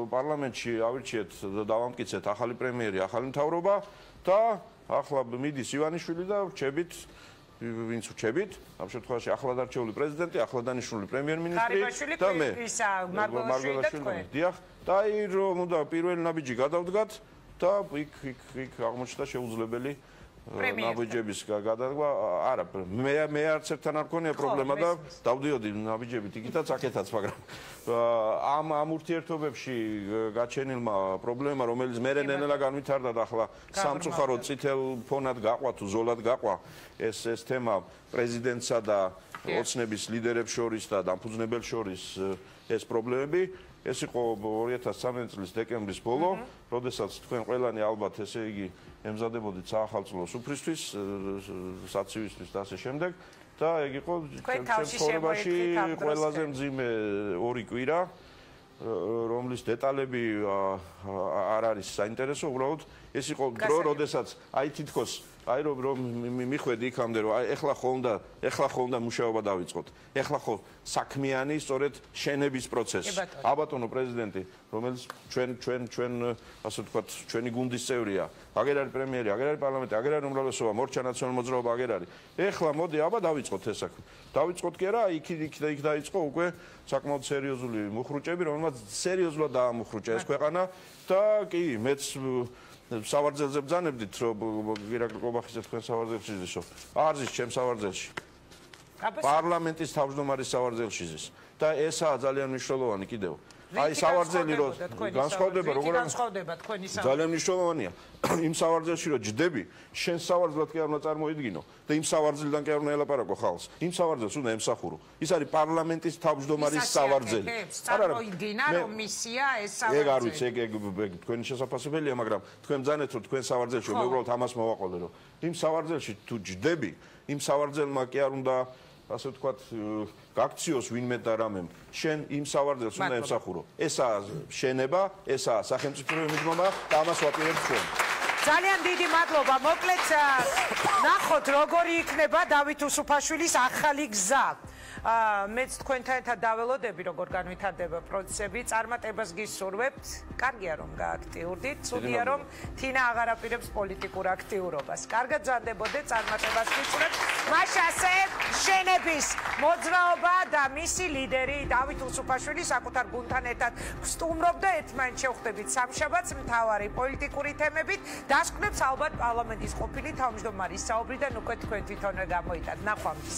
პარლამენტში, ავირჩიეთ და დავამტკიცეთ ახალი პრემიერი, ახალი მთავრობა და ახლა მიდის ივანიშვილი და რჩებით, ვინც რჩებით, ამ შემთხვევაში ახლად არჩეული პრეზიდენტი, ახლად დანიშნული პრემიერ-მინისტრი და მე მარგველაშვილი. დიახ, და აი რომ უნდა პირველი ნაბიჯი გადავდგათ და იქ აღმოჩნდა შეუძლებელი ნაბიჯების გადადგმა. არა, მე არც ერთთან არ მქონია პრობლემა და დავდიოდი ნაბიჯებით იქითაც აქეთაც, მაგრამ ამ ურთიერთობებში გაჩენილმა პრობლემა, რომელიც მე ნელა განვითარდა და ახლა სამწუხაროდ წითელ ფონად გაყვა თუ ზოლად გაყვა ეს თემა პრეზიდენტსა და ოცნების ლიდერებს შორის და დამფუძნებელს შორის ეს პრობლემები. ეს იყო 2013 წლის დეკემბრის ბოლო, როდესაც თქვენ ყველანი ალბათ ესე იგი ემზადებოდით საახალწლო სუფრისთვის, საცივისთვის და ასე შემდეგ და ეგ იყო ცხოვრებაში ყველაზე მძიმე 2 კვირა, რომლის დეტალები არ არის საინტერესო, უბრალოდ ეს იყო დრო, როდესაც აი თითქოს აი რომ მიხვედი იქამდე რომ ეხლა ხო უნდა მუშაობა დავიწყოთ. ეხლა ხო საქმიანი სწორედ შენების პროცესი. აბატონო პრეზიდენტი, რომელიც ჩვენ ასე ვთქვათ, ჩვენი გუნდის წევრია. აგერ არის პრემიერი, აგერ არის პარლამენტი, აგერ არის უმრავლესობა, მორჩა ნაციონალური მოძრაობა აგერ არის. ეხლა მოდი აბა დავიწყოთ ეს საქმე. დავიწყოთ კი არა, იქ დაიწყო უკვე საკმაოდ სერიოზული მუხრუჭები, რომელმაც სერიოზულად დაამუხრუჭა ეს ქვეყანა და კი მეც სავარძელზე ბრძანებდით, რომ ირაკლი ყობახიძე თქვენ სავარძელში ზისო. არ ზის ჩემ სავარძელში. პარლამენტის თავმჯდომარის სავარძელში ზის. და ესაა ძალიან მნიშვნელოვანი კიდევ. აი სავარძელი რო განსხვავდება, როგორ განსხვავდება თქვენი სავარძელი. ძალიან მნიშვნელოვანია. იმ სავარძელში რო ჯდები, შენ სავარძლად კი არ უნდა წარმოიდგინო და იმ სავარძლიდან კი არ უნდა ელაპარაკო ხალხს. იმ სავარძელს უნდა ემსახურო. ის არის პარლამენტის თავმჯდომარის სავარძელი. წარმოიდგინა რომ მისია ეს სავარძელი. ეგ არ ვიცი, ეგ თქვენი შესაძლებელი, მაგრამ თქვენ ბრძანეთ რომ თქვენ სავარძელში მე უბრალოდ ამას მოვაყოლე რომ იმ სავარძელში თუ ჯდები, იმ სავარძელმა კი არ უნდა ასე ვთქვათ, გაქციოს ვინმე და რამემ. შენ იმ სავარძელს უნდა ემსახურო. ესაა შენება, ესაა სახელმწიფო მიღმა და ამას ვაპირებთ ჩვენ. ძალიან დიდი მადლობა. მოკლედ ნახოთ როგორი იქნება დავით უსუფაშვილის ახალი გზა. მეც თქვენთან ერთად დაველოდები როგორ განვითარდება პროცესები, წარმატებას გისურვებთ. კარგია რომ გააქტიურდით, ცუდია რომ თინა აღარ აპირებს პოლიტიკურ აქტიურობას. კარგად ბრძანდებოდეთ, წარმატებას გისურვებთ. მაშასე შენების მოძრაობა და მისი ლიდერი დავით უსუფაშვილი საკუთარ გუნდთან ერთად სტუმრობდა, ერთმანეთს შევხვდებით სამშაბათს მთავარი პოლიტიკური თემებით. დასკვნებს ალბათ პარლამენტის ყოფილი თავმჯდომარის საუბრიდან უკვე თქვენ თვითონვე გამოიტანთ. ნახვამდის.